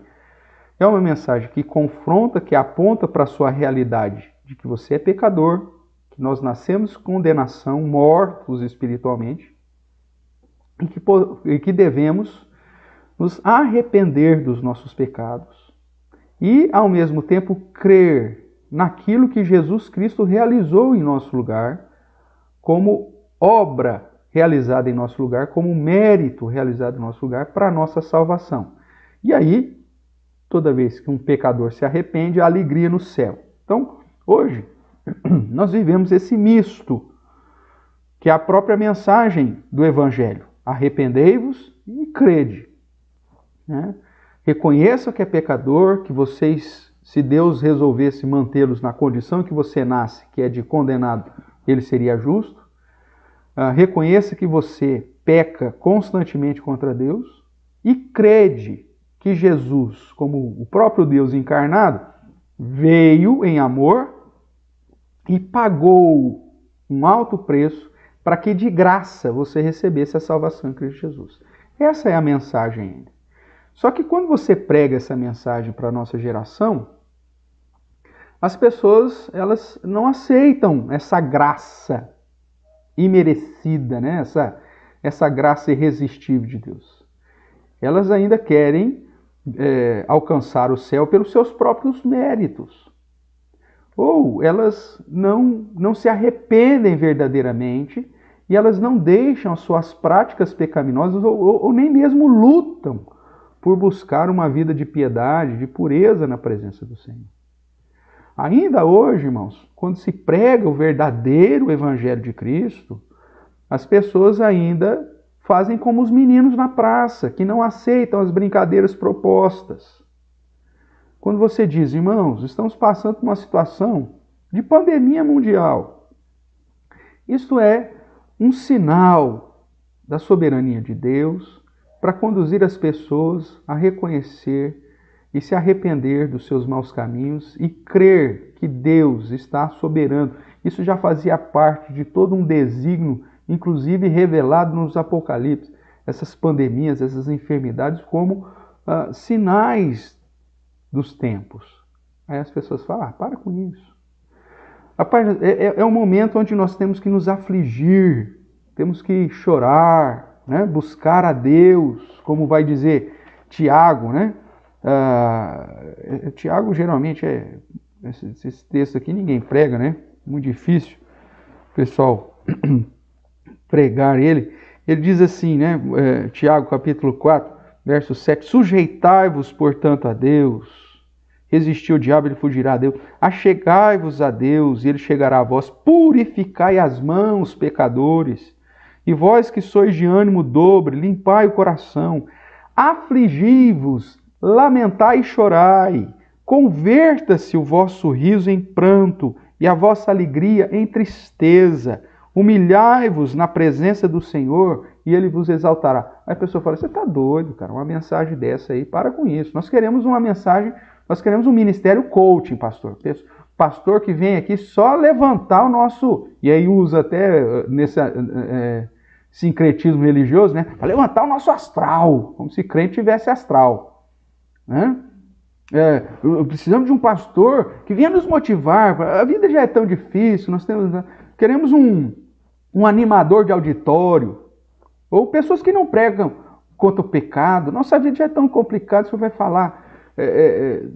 é uma mensagem que confronta, que aponta para a sua realidade de que você é pecador, que nós nascemos com condenação, mortos espiritualmente, e que devemos nos arrepender dos nossos pecados e, ao mesmo tempo, crer naquilo que Jesus Cristo realizou em nosso lugar, como obra realizada em nosso lugar, como mérito realizado em nosso lugar para a nossa salvação. E aí, toda vez que um pecador se arrepende, há alegria no céu. Então, hoje, nós vivemos esse misto, que é a própria mensagem do Evangelho. Arrependei-vos e crede, né? Reconheça que é pecador, que vocês, se Deus resolvesse mantê-los na condição que você nasce, que é de condenado, ele seria justo. Reconheça que você peca constantemente contra Deus e crede que Jesus, como o próprio Deus encarnado, veio em amor e pagou um alto preço para que de graça você recebesse a salvação em Cristo Jesus. Essa é a mensagem ainda. Só que quando você prega essa mensagem para a nossa geração, as pessoas elas não aceitam essa graça imerecida, né? essa graça irresistível de Deus. Elas ainda querem alcançar o céu pelos seus próprios méritos. Ou elas não se arrependem verdadeiramente e elas não deixam as suas práticas pecaminosas ou nem mesmo lutam por buscar uma vida de piedade, de pureza na presença do Senhor. Ainda hoje, irmãos, quando se prega o verdadeiro Evangelho de Cristo, as pessoas ainda fazem como os meninos na praça, que não aceitam as brincadeiras propostas. Quando você diz, irmãos, estamos passando por uma situação de pandemia mundial, isto é um sinal da soberania de Deus para conduzir as pessoas a reconhecer e se arrepender dos seus maus caminhos e crer que Deus está soberano. Isso já fazia parte de todo um desígnio, inclusive revelado nos Apocalipse. Essas pandemias, essas enfermidades como sinais dos tempos. Aí as pessoas falam, para com isso. Rapaz, é um momento onde nós temos que nos afligir, temos que chorar, né? Buscar a Deus, como vai dizer Tiago, né? Tiago geralmente esse texto aqui ninguém prega, né? Muito difícil o pessoal pregar ele. Ele diz assim, né? Tiago capítulo 4, verso 7, sujeitai-vos, portanto, a Deus, resistir ao diabo, ele fugirá a Deus. Achegai-vos a Deus, e ele chegará a vós. Purificai as mãos, pecadores. E vós que sois de ânimo dobre, limpai o coração. Afligi-vos, lamentai e chorai. Converta-se o vosso riso em pranto, e a vossa alegria em tristeza. Humilhai-vos na presença do Senhor, e Ele vos exaltará. Aí a pessoa fala, você está doido, cara, uma mensagem dessa aí, para com isso. Nós queremos uma mensagem, nós queremos um ministério coaching, pastor. Pastor que vem aqui só levantar o nosso, e aí usa até nesse sincretismo religioso, né? Para levantar o nosso astral, como se crente tivesse astral. Né? Precisamos de um pastor que venha nos motivar. A vida já é tão difícil, queremos um animador de auditório, ou pessoas que não pregam contra o pecado. Nossa vida já é tão complicada, o senhor vai falar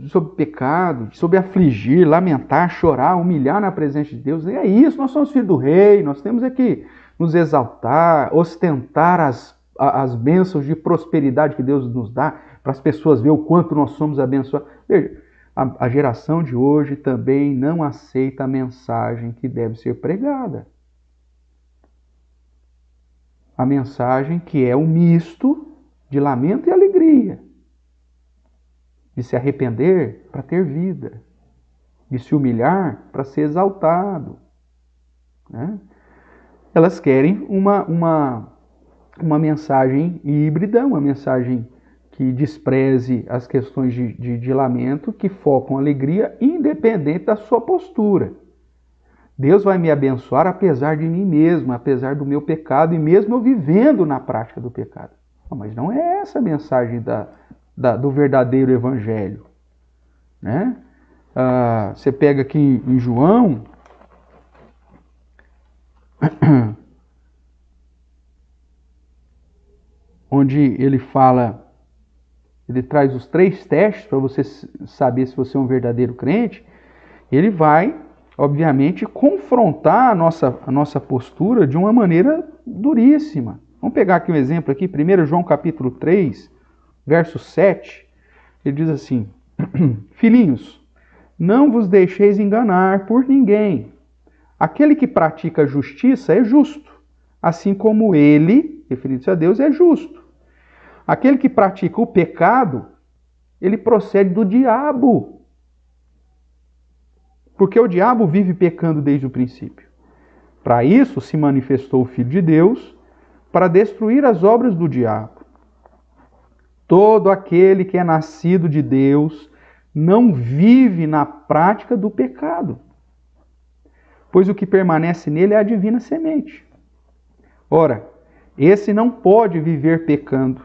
sobre pecado, sobre afligir, lamentar, chorar, humilhar na presença de Deus. E é isso, nós somos filhos do rei, nós temos que nos exaltar, ostentar as bênçãos de prosperidade que Deus nos dá, para as pessoas verem o quanto nós somos abençoados. Veja, a geração de hoje também não aceita a mensagem que deve ser pregada. A mensagem que é um misto de lamento e alegria. De se arrepender para ter vida. De se humilhar para ser exaltado. Né? Elas querem uma mensagem híbrida, uma mensagem que despreze as questões de lamento, que focam alegria, independente da sua postura. Deus vai me abençoar apesar de mim mesmo, apesar do meu pecado, e mesmo eu vivendo na prática do pecado. Mas não é essa a mensagem do verdadeiro evangelho. Né? Você pega aqui em João, onde ele fala, ele traz os 3 testes para você saber se você é um verdadeiro crente. Ele vai, obviamente, confrontar a nossa postura de uma maneira duríssima. Vamos pegar aqui um exemplo aqui, 1 João capítulo 3, verso 7. Ele diz assim, filhinhos, não vos deixeis enganar por ninguém. Aquele que pratica a justiça é justo, assim como ele, referindo-se a Deus, é justo. Aquele que pratica o pecado, ele procede do diabo. Porque o diabo vive pecando desde o princípio. Para isso se manifestou o Filho de Deus, para destruir as obras do diabo. Todo aquele que é nascido de Deus não vive na prática do pecado, pois o que permanece nele é a divina semente. Ora, esse não pode viver pecando,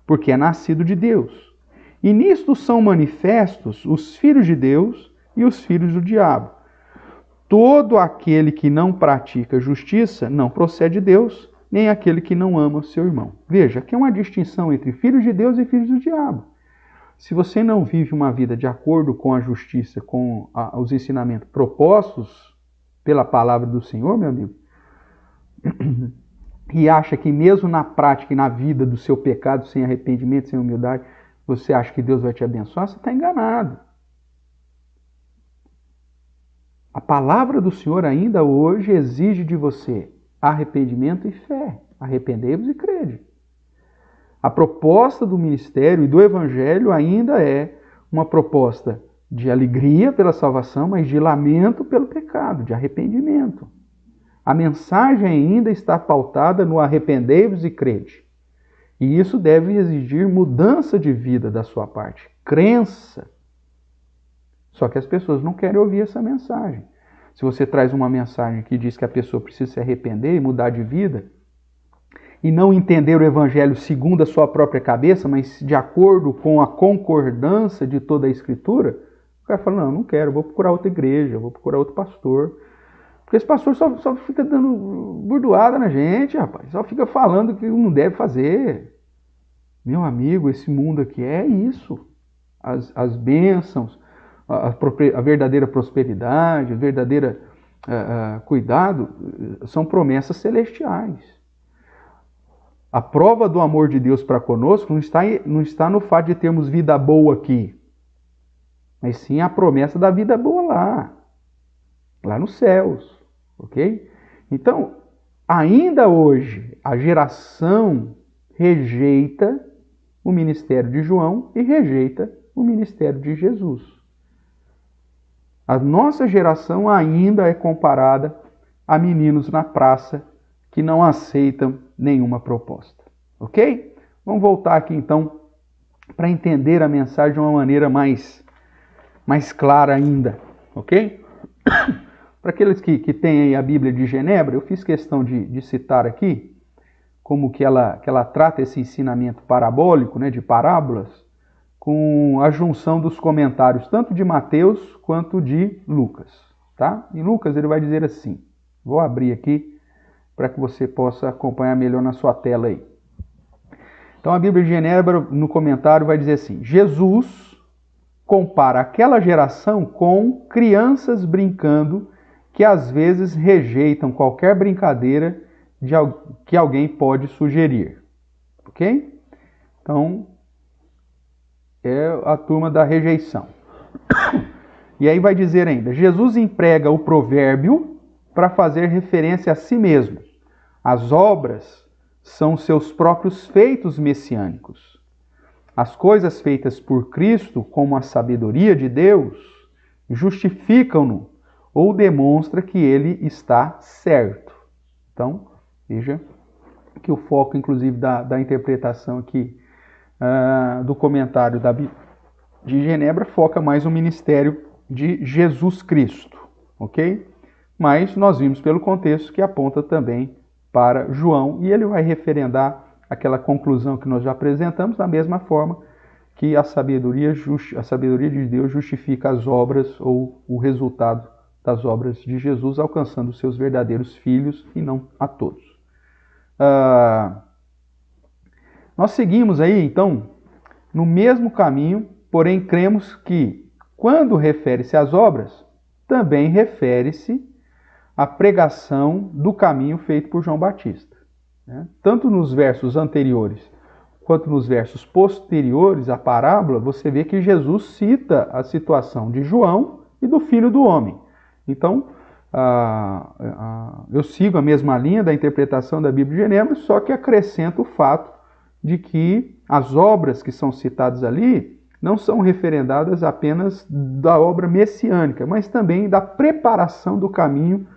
porque é nascido de Deus. E nisto são manifestos os filhos de Deus e os filhos do diabo. Todo aquele que não pratica justiça não procede de Deus, nem aquele que não ama o seu irmão. Veja, aqui é uma distinção entre filhos de Deus e filhos do diabo. Se você não vive uma vida de acordo com a justiça, com os ensinamentos propostos pela palavra do Senhor, meu amigo, e acha que mesmo na prática e na vida do seu pecado, sem arrependimento, sem humildade, você acha que Deus vai te abençoar, você está enganado. A palavra do Senhor ainda hoje exige de você arrependimento e fé. Arrependei-vos e crede. A proposta do ministério e do evangelho ainda é uma proposta de alegria pela salvação, mas de lamento pelo pecado, de arrependimento. A mensagem ainda está pautada no arrependei-vos e crede. E isso deve exigir mudança de vida da sua parte, crença. Só que as pessoas não querem ouvir essa mensagem. Se você traz uma mensagem que diz que a pessoa precisa se arrepender e mudar de vida, e não entender o evangelho segundo a sua própria cabeça, mas de acordo com a concordância de toda a Escritura, o cara fala, não quero, vou procurar outra igreja, vou procurar outro pastor. Porque esse pastor só fica dando burdoada na gente, rapaz. Só fica falando que não deve fazer. Meu amigo, esse mundo aqui é isso. As bênçãos, a verdadeira prosperidade, a verdadeira cuidado, são promessas celestiais. A prova do amor de Deus para conosco não está no fato de termos vida boa aqui. mas sim a promessa da vida boa lá nos céus, ok? Então, ainda hoje, a geração rejeita o ministério de João e rejeita o ministério de Jesus. A nossa geração ainda é comparada a meninos na praça que não aceitam nenhuma proposta, ok? Vamos voltar aqui então para entender a mensagem de uma maneira mais clara ainda, ok? Para aqueles que têm aí a Bíblia de Genebra, eu fiz questão de citar aqui como que ela trata esse ensinamento parabólico, né, de parábolas, com a junção dos comentários tanto de Mateus quanto de Lucas. Tá? Em Lucas ele vai dizer assim, vou abrir aqui para que você possa acompanhar melhor na sua tela aí. Então a Bíblia de Genebra, no comentário, vai dizer assim, Jesus compara aquela geração com crianças brincando que às vezes rejeitam qualquer brincadeira que alguém pode sugerir. Ok? Então, é a turma da rejeição. E aí vai dizer ainda, Jesus emprega o provérbio para fazer referência a si mesmo. As obras são seus próprios feitos messiânicos. As coisas feitas por Cristo, como a sabedoria de Deus, justificam-no ou demonstra que ele está certo. Então, veja que o foco, inclusive, da interpretação aqui do comentário de Genebra foca mais no ministério de Jesus Cristo, ok? Mas nós vimos pelo contexto que aponta também para João e ele vai referendar aquela conclusão que nós já apresentamos da mesma forma que a sabedoria de Deus justifica as obras ou o resultado das obras de Jesus, alcançando os seus verdadeiros filhos e não a todos. Nós seguimos aí, então, no mesmo caminho, porém cremos que, quando refere-se às obras, também refere-se à pregação do caminho feito por João Batista. Né? Tanto nos versos anteriores quanto nos versos posteriores à parábola, você vê que Jesus cita a situação de João e do Filho do Homem. Então, eu sigo a mesma linha da interpretação da Bíblia de Genebra, só que acrescento o fato de que as obras que são citadas ali não são referendadas apenas da obra messiânica, mas também da preparação do caminho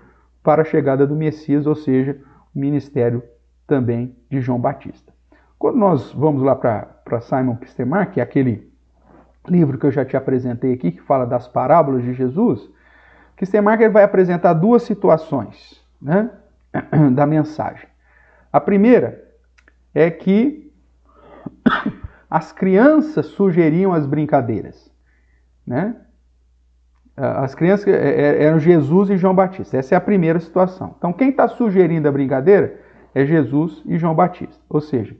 para a chegada do Messias, ou seja, o ministério também de João Batista. Quando nós vamos lá para Simon Kistemaker, que é aquele livro que eu já te apresentei aqui, que fala das parábolas de Jesus, Kistemaker vai apresentar duas situações, né, da mensagem. A primeira é que as crianças sugeriam as brincadeiras. Né? As crianças eram Jesus e João Batista. Essa é a primeira situação. Então, quem está sugerindo a brincadeira é Jesus e João Batista. Ou seja,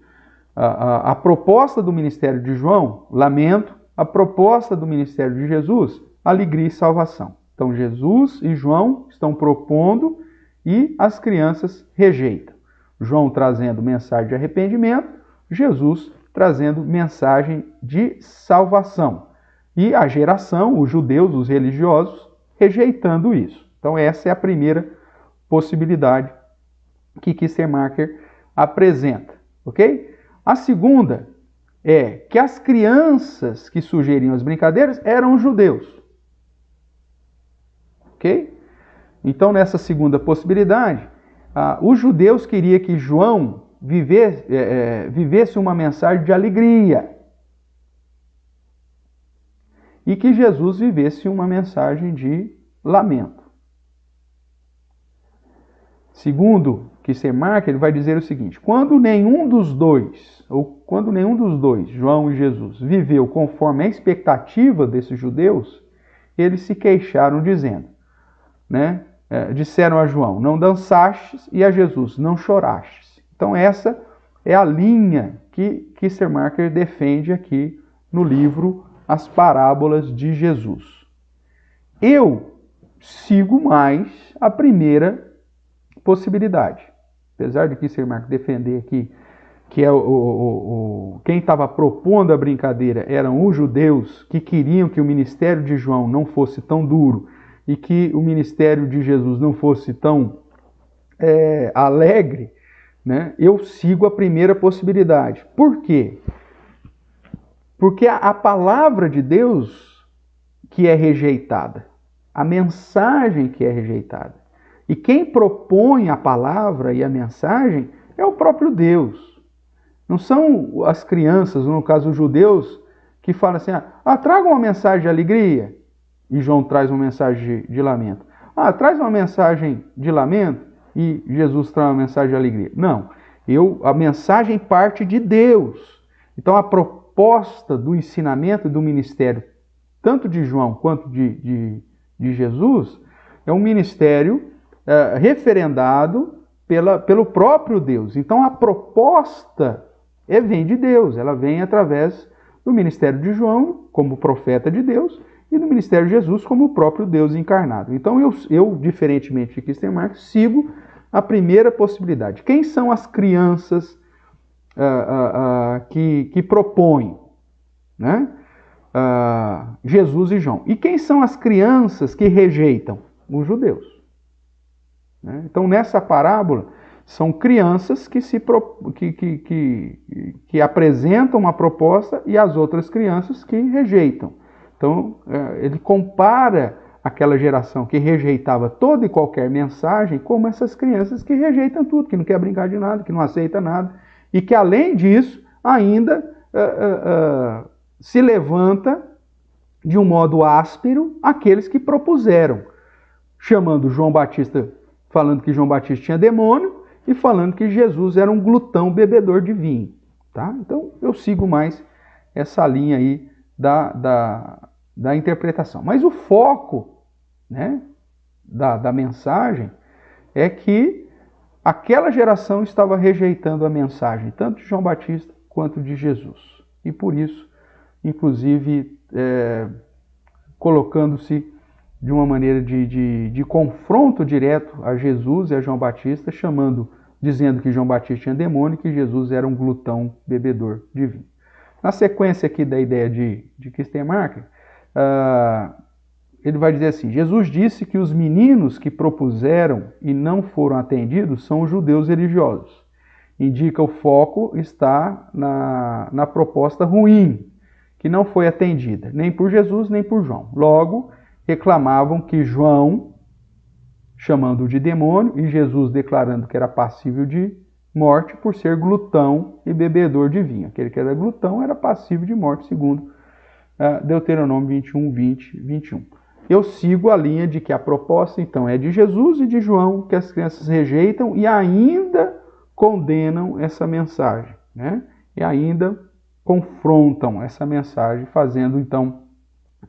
a proposta do ministério de João, lamento, a proposta do ministério de Jesus, alegria e salvação. Então, Jesus e João estão propondo e as crianças rejeitam. João trazendo mensagem de arrependimento, Jesus trazendo mensagem de salvação. E a geração, os judeus, os religiosos, rejeitando isso. Então, essa é a primeira possibilidade que Kistemaker apresenta. Ok? A segunda é que as crianças que sugeriam as brincadeiras eram judeus. Ok? Então, nessa segunda possibilidade, os judeus queriam que João vivesse uma mensagem de alegria e que Jesus vivesse uma mensagem de lamento. Segundo Kistemaker, ele vai dizer o seguinte: quando nenhum dos dois, João e Jesus, viveu conforme a expectativa desses judeus, eles se queixaram dizendo, né? Disseram a João, não dançastes, e a Jesus, não chorastes. Então essa é a linha que Kistemaker defende aqui no livro As Parábolas de Jesus. Eu sigo mais a primeira possibilidade. Apesar de Kistemaker defender aqui que quem estava propondo a brincadeira eram os judeus que queriam que o ministério de João não fosse tão duro e que o ministério de Jesus não fosse tão alegre, né? Eu sigo a primeira possibilidade. Por quê? Porque a palavra de Deus que é rejeitada, a mensagem que é rejeitada. E quem propõe a palavra e a mensagem é o próprio Deus. Não são as crianças, no caso os judeus, que falam assim, traga uma mensagem de alegria, e João traz uma mensagem de lamento. Traz uma mensagem de lamento, e Jesus traz uma mensagem de alegria. Não, a mensagem parte de Deus. Então a proposta do ensinamento e do ministério, tanto de João quanto de Jesus, é um ministério referendado pelo próprio Deus. Então a proposta vem de Deus, ela vem através do ministério de João, como profeta de Deus, e do ministério de Jesus, como o próprio Deus encarnado. Então eu diferentemente de Christian Marx, sigo a primeira possibilidade. Quem são as crianças que propõem? Né? Jesus e João. E quem são as crianças que rejeitam? Os judeus. Né? Então, nessa parábola, são crianças que apresentam uma proposta e as outras crianças que rejeitam. Então, ele compara aquela geração que rejeitava toda e qualquer mensagem como essas crianças que rejeitam tudo, que não quer brincar de nada, que não aceita nada, e que, além disso, ainda se levanta de um modo áspero aqueles que propuseram, chamando João Batista, falando que João Batista tinha demônio, e falando que Jesus era um glutão bebedor de vinho. Tá? Então, eu sigo mais essa linha aí da interpretação. Mas o foco, né, da mensagem é que aquela geração estava rejeitando a mensagem, tanto de João Batista quanto de Jesus. E por isso, inclusive, colocando-se de uma maneira de confronto direto a Jesus e a João Batista, dizendo que João Batista tinha demônio e que Jesus era um glutão bebedor de vinho. Na sequência aqui da ideia de Christian Marker, ele vai dizer assim, Jesus disse que os meninos que propuseram e não foram atendidos são os judeus religiosos. Indica o foco está na proposta ruim, que não foi atendida, nem por Jesus, nem por João. Logo, reclamavam que João, chamando-o de demônio, e Jesus declarando que era passível de morte por ser glutão e bebedor de vinho. Aquele que era glutão era passível de morte, segundo Deuteronômio 21, 20, 21. Eu sigo a linha de que a proposta, então, é de Jesus e de João, que as crianças rejeitam e ainda condenam essa mensagem, né? E ainda confrontam essa mensagem, fazendo, então,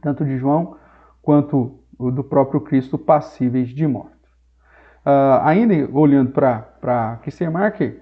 tanto de João quanto do próprio Cristo passíveis de morte. Ainda olhando para Christian Marker,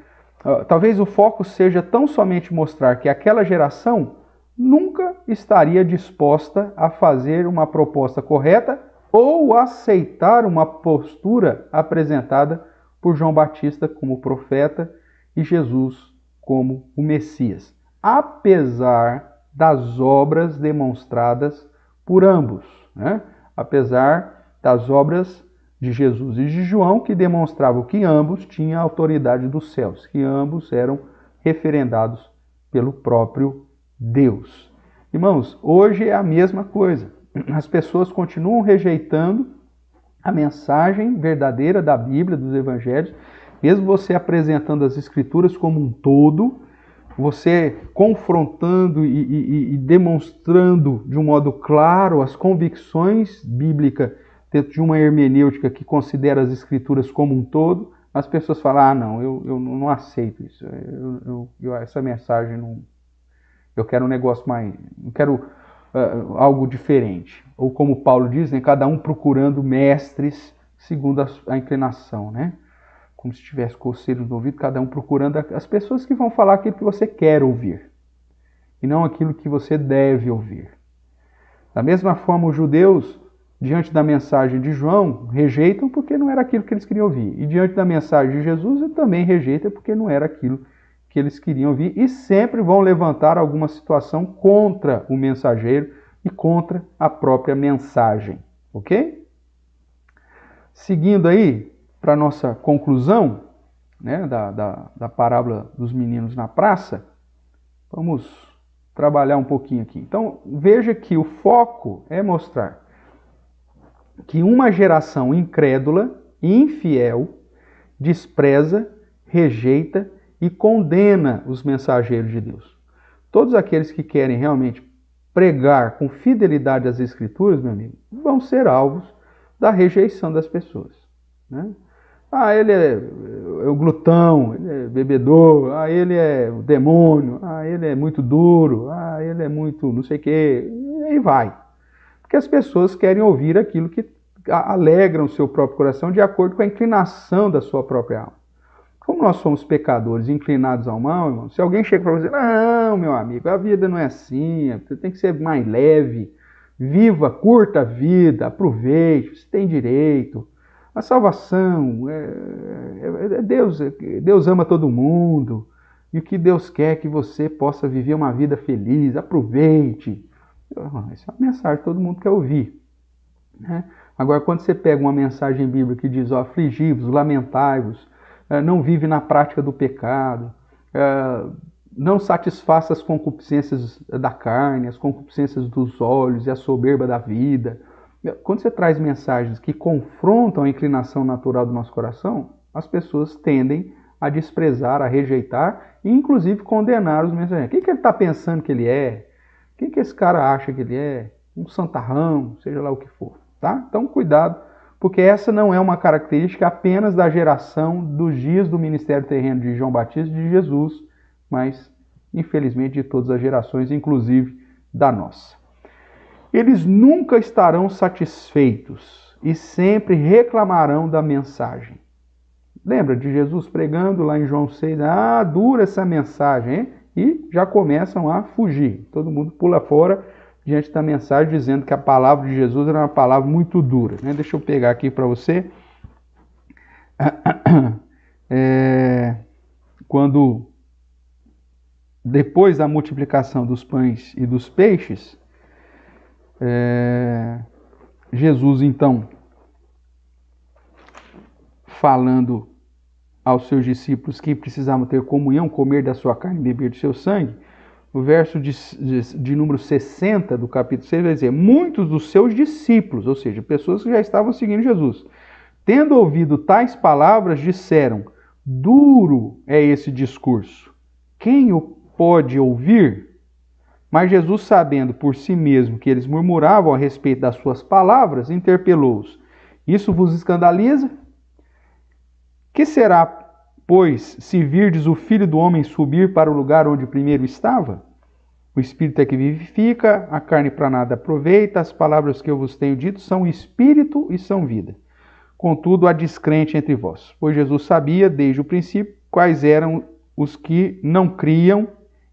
talvez o foco seja tão somente mostrar que aquela geração nunca estaria disposta a fazer uma proposta correta ou aceitar uma postura apresentada por João Batista como profeta e Jesus como o Messias, apesar das obras demonstradas por ambos, né? Apesar das obras de Jesus e de João, que demonstravam que ambos tinham a autoridade dos céus, que ambos eram referendados pelo próprio Deus. Irmãos, hoje é a mesma coisa. As pessoas continuam rejeitando a mensagem verdadeira da Bíblia, dos Evangelhos, mesmo você apresentando as Escrituras como um todo, você confrontando e demonstrando de um modo claro as convicções bíblicas dentro de uma hermenêutica que considera as Escrituras como um todo, as pessoas falam, não, eu não aceito isso, essa mensagem não... Eu quero um negócio mais... Eu quero algo diferente. Ou como Paulo diz, né, cada um procurando mestres segundo a inclinação, né? Como se tivesse coceiros no ouvido, cada um procurando as pessoas que vão falar aquilo que você quer ouvir. E não aquilo que você deve ouvir. Da mesma forma, os judeus, diante da mensagem de João, rejeitam porque não era aquilo que eles queriam ouvir. E diante da mensagem de Jesus, também rejeitam porque não era aquilo que eles queriam ouvir e sempre vão levantar alguma situação contra o mensageiro e contra a própria mensagem, ok? Seguindo aí para a nossa conclusão, né, da parábola dos meninos na praça, vamos trabalhar um pouquinho aqui. Então, veja que o foco é mostrar que uma geração incrédula e infiel despreza, rejeita e condena os mensageiros de Deus. Todos aqueles que querem realmente pregar com fidelidade às Escrituras, meu amigo, vão ser alvos da rejeição das pessoas, né? Ele é o glutão, ele é bebedor, ele é o demônio, ele é muito duro, ele é muito não sei o quê, e aí vai. Porque as pessoas querem ouvir aquilo que alegra o seu próprio coração de acordo com a inclinação da sua própria alma. Como nós somos pecadores inclinados ao mal, irmão, se alguém chega para você, não, meu amigo, a vida não é assim, você tem que ser mais leve, viva, curta a vida, aproveite, você tem direito. A salvação, Deus ama todo mundo, e o que Deus quer é que você possa viver uma vida feliz, aproveite. Essa é uma mensagem que todo mundo quer ouvir, né? Agora, quando você pega uma mensagem bíblica que diz, afligi-vos, lamentai-vos, não vive na prática do pecado, não satisfaça as concupiscências da carne, as concupiscências dos olhos e a soberba da vida. Quando você traz mensagens que confrontam a inclinação natural do nosso coração, as pessoas tendem a desprezar, a rejeitar e inclusive condenar os mensageiros. Quem que ele está pensando que ele é? Quem que esse cara acha que ele é? Um santarrão, seja lá o que for. Tá? Então, cuidado, porque essa não é uma característica apenas da geração dos dias do ministério terreno de João Batista e de Jesus, mas, infelizmente, de todas as gerações, inclusive da nossa. Eles nunca estarão satisfeitos e sempre reclamarão da mensagem. Lembra de Jesus pregando lá em João 6? Dura essa mensagem, hein? E já começam a fugir. Todo mundo pula fora diante da mensagem, dizendo que a palavra de Jesus era uma palavra muito dura, né? Deixa eu pegar aqui para você. Quando, depois da multiplicação dos pães e dos peixes, Jesus, então, falando aos seus discípulos que precisavam ter comunhão, comer da sua carne e beber do seu sangue, o verso de número 60 do capítulo 6 vai dizer, muitos dos seus discípulos, ou seja, pessoas que já estavam seguindo Jesus, tendo ouvido tais palavras, disseram, duro é esse discurso, quem o pode ouvir? Mas Jesus, sabendo por si mesmo que eles murmuravam a respeito das suas palavras, interpelou-os. Isso vos escandaliza? Que será, pois, se virdes o Filho do Homem subir para o lugar onde primeiro estava? O Espírito é que vivifica, a carne para nada aproveita, as palavras que eu vos tenho dito são Espírito e são vida. Contudo, há descrente entre vós, pois Jesus sabia, desde o princípio, quais eram os que não criam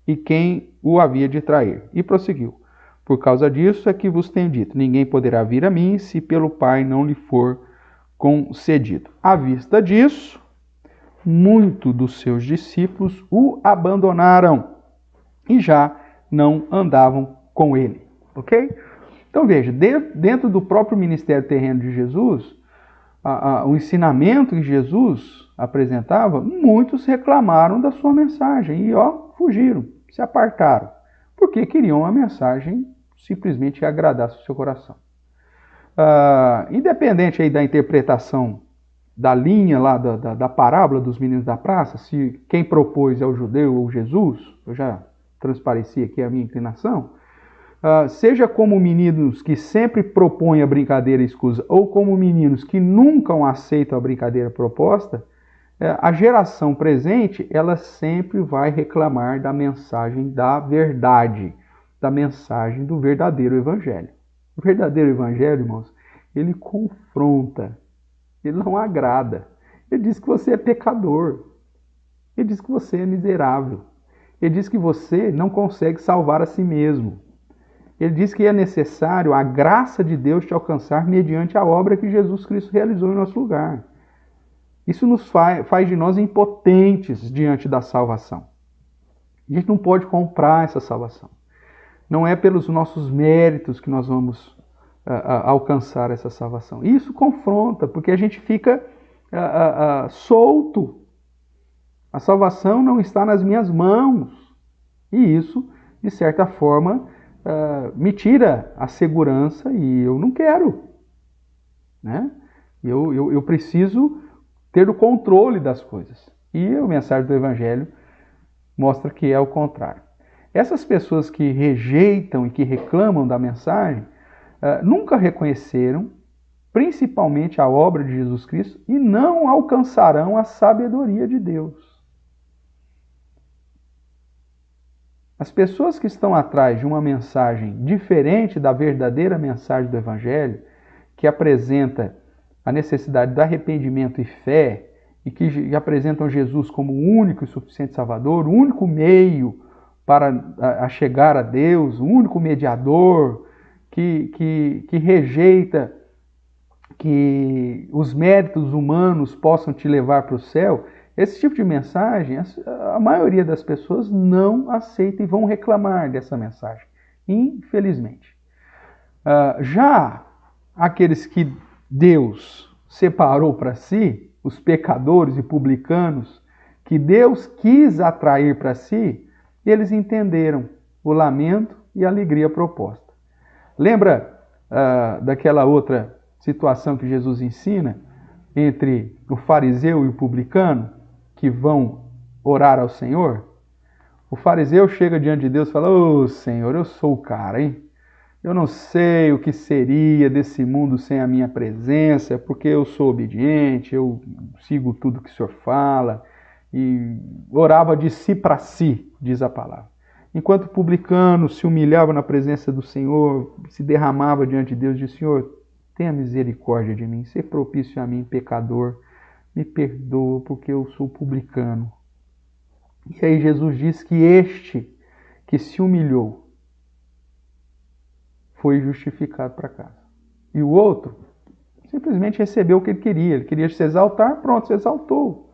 e quem o havia de trair. E prosseguiu. Por causa disso é que vos tenho dito, ninguém poderá vir a mim se pelo Pai não lhe for concedido. À vista disso, muitos dos seus discípulos o abandonaram e já não andavam com ele. Ok? Então veja, dentro do próprio ministério terreno de Jesus, o ensinamento que Jesus apresentava, muitos reclamaram da sua mensagem e fugiram, se apartaram, porque queriam uma mensagem simplesmente que agradasse o seu coração. Independente aí da interpretação da linha lá da parábola dos meninos da praça, se quem propôs é o judeu ou Jesus, eu já transpareci aqui a minha inclinação, seja como meninos que sempre propõem a brincadeira escusa ou como meninos que nunca aceitam a brincadeira proposta, a geração presente, ela sempre vai reclamar da mensagem da verdade, da mensagem do verdadeiro evangelho. O verdadeiro evangelho, irmãos, ele confronta, ele não agrada. Ele diz que você é pecador, ele diz que você é miserável, ele diz que você não consegue salvar a si mesmo. Ele diz que é necessário a graça de Deus te alcançar mediante a obra que Jesus Cristo realizou em nosso lugar. Isso nos faz de nós impotentes diante da salvação. A gente não pode comprar essa salvação. Não é pelos nossos méritos que nós vamos alcançar essa salvação. Isso confronta, porque a gente fica solto. A salvação não está nas minhas mãos. E isso, de certa forma, me tira a segurança e eu não quero. Né? Eu preciso ter o controle das coisas. E a mensagem do Evangelho mostra que é o contrário. Essas pessoas que rejeitam e que reclamam da mensagem nunca reconheceram, principalmente a obra de Jesus Cristo, e não alcançarão a sabedoria de Deus. As pessoas que estão atrás de uma mensagem diferente da verdadeira mensagem do Evangelho, que apresenta a necessidade do arrependimento e fé, e que apresentam Jesus como o único e suficiente Salvador, o único meio para chegar a Deus, o único mediador, que rejeita que os méritos humanos possam te levar para o céu, esse tipo de mensagem, a maioria das pessoas não aceita e vão reclamar dessa mensagem, infelizmente. Já aqueles que Deus separou para si, os pecadores e publicanos, que Deus quis atrair para si, eles entenderam o lamento e a alegria proposta. Lembra daquela outra situação que Jesus ensina entre o fariseu e o publicano que vão orar ao Senhor? O fariseu chega diante de Deus e fala: "Ô Senhor, eu sou o cara, hein? Eu não sei o que seria desse mundo sem a minha presença, porque eu sou obediente, eu sigo tudo que o Senhor fala." E orava de si para si, diz a palavra. Enquanto o publicano se humilhava na presença do Senhor, se derramava diante de Deus, disse: "Senhor, tenha misericórdia de mim, seja propício a mim, pecador, me perdoa, porque eu sou publicano." E aí Jesus diz que este que se humilhou foi justificado para casa. E o outro simplesmente recebeu o que ele queria se exaltar, pronto, se exaltou.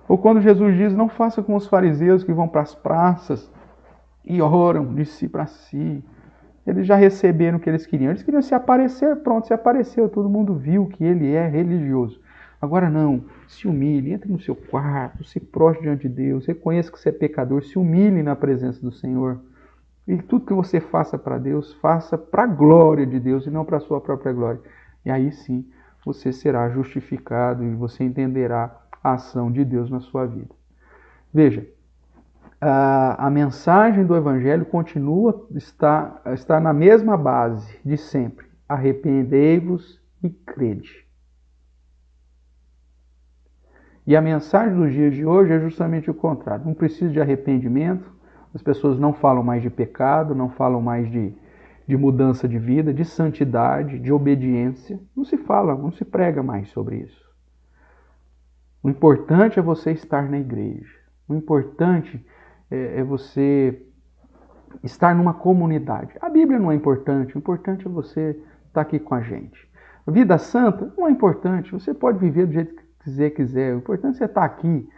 Ou quando Jesus diz: "Não faça como os fariseus que vão para as praças e oram de si para si." Eles já receberam o que eles queriam. Eles queriam se aparecer, pronto, se apareceu. Todo mundo viu que ele é religioso. Agora não, se humilhe, entre no seu quarto, se prostre diante de Deus, reconheça que você é pecador, se humilhe na presença do Senhor. E tudo que você faça para Deus, faça para a glória de Deus e não para a sua própria glória. E aí sim, você será justificado e você entenderá a ação de Deus na sua vida. Veja, a mensagem do Evangelho continua, está na mesma base de sempre. Arrependei-vos e crede. E a mensagem dos dias de hoje é justamente o contrário. Não precisa de arrependimento, as pessoas não falam mais de pecado, não falam mais de mudança de vida, de santidade, de obediência. Não se fala, não se prega mais sobre isso. O importante é você estar na igreja. O importante é você estar numa comunidade. A Bíblia não é importante, o importante é você estar aqui com a gente. A vida santa não é importante, você pode viver do jeito que você quiser. O importante é você estar aqui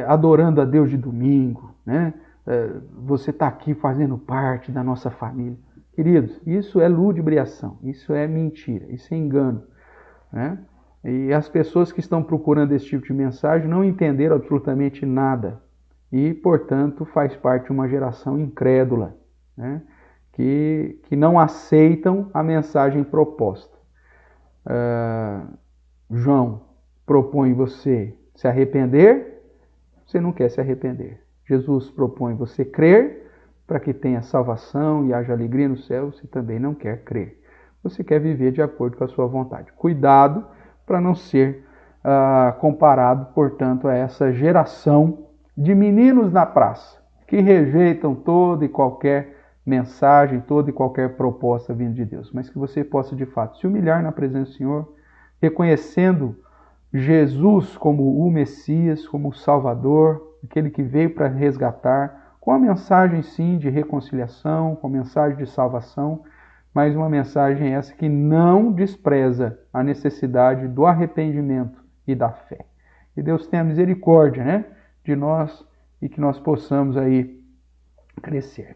adorando a Deus de domingo, né? Você está aqui fazendo parte da nossa família. Queridos, isso é ludibriação, isso é mentira, isso é engano, né? E as pessoas que estão procurando esse tipo de mensagem não entenderam absolutamente nada e, portanto, faz parte de uma geração incrédula, né? Que não aceitam a mensagem proposta. João propõe você se arrepender, você não quer se arrepender. Jesus propõe você crer para que tenha salvação e haja alegria no céu, você também não quer crer. Você quer viver de acordo com a sua vontade. Cuidado para não ser comparado, portanto, a essa geração de meninos na praça, que rejeitam toda e qualquer mensagem, toda e qualquer proposta vindo de Deus, mas que você possa, de fato, se humilhar na presença do Senhor, reconhecendo Jesus como o Messias, como o Salvador, aquele que veio para resgatar, com a mensagem, sim, de reconciliação, com a mensagem de salvação, mas uma mensagem essa que não despreza a necessidade do arrependimento e da fé. Que Deus tenha misericórdia, né, de nós e que nós possamos aí crescer.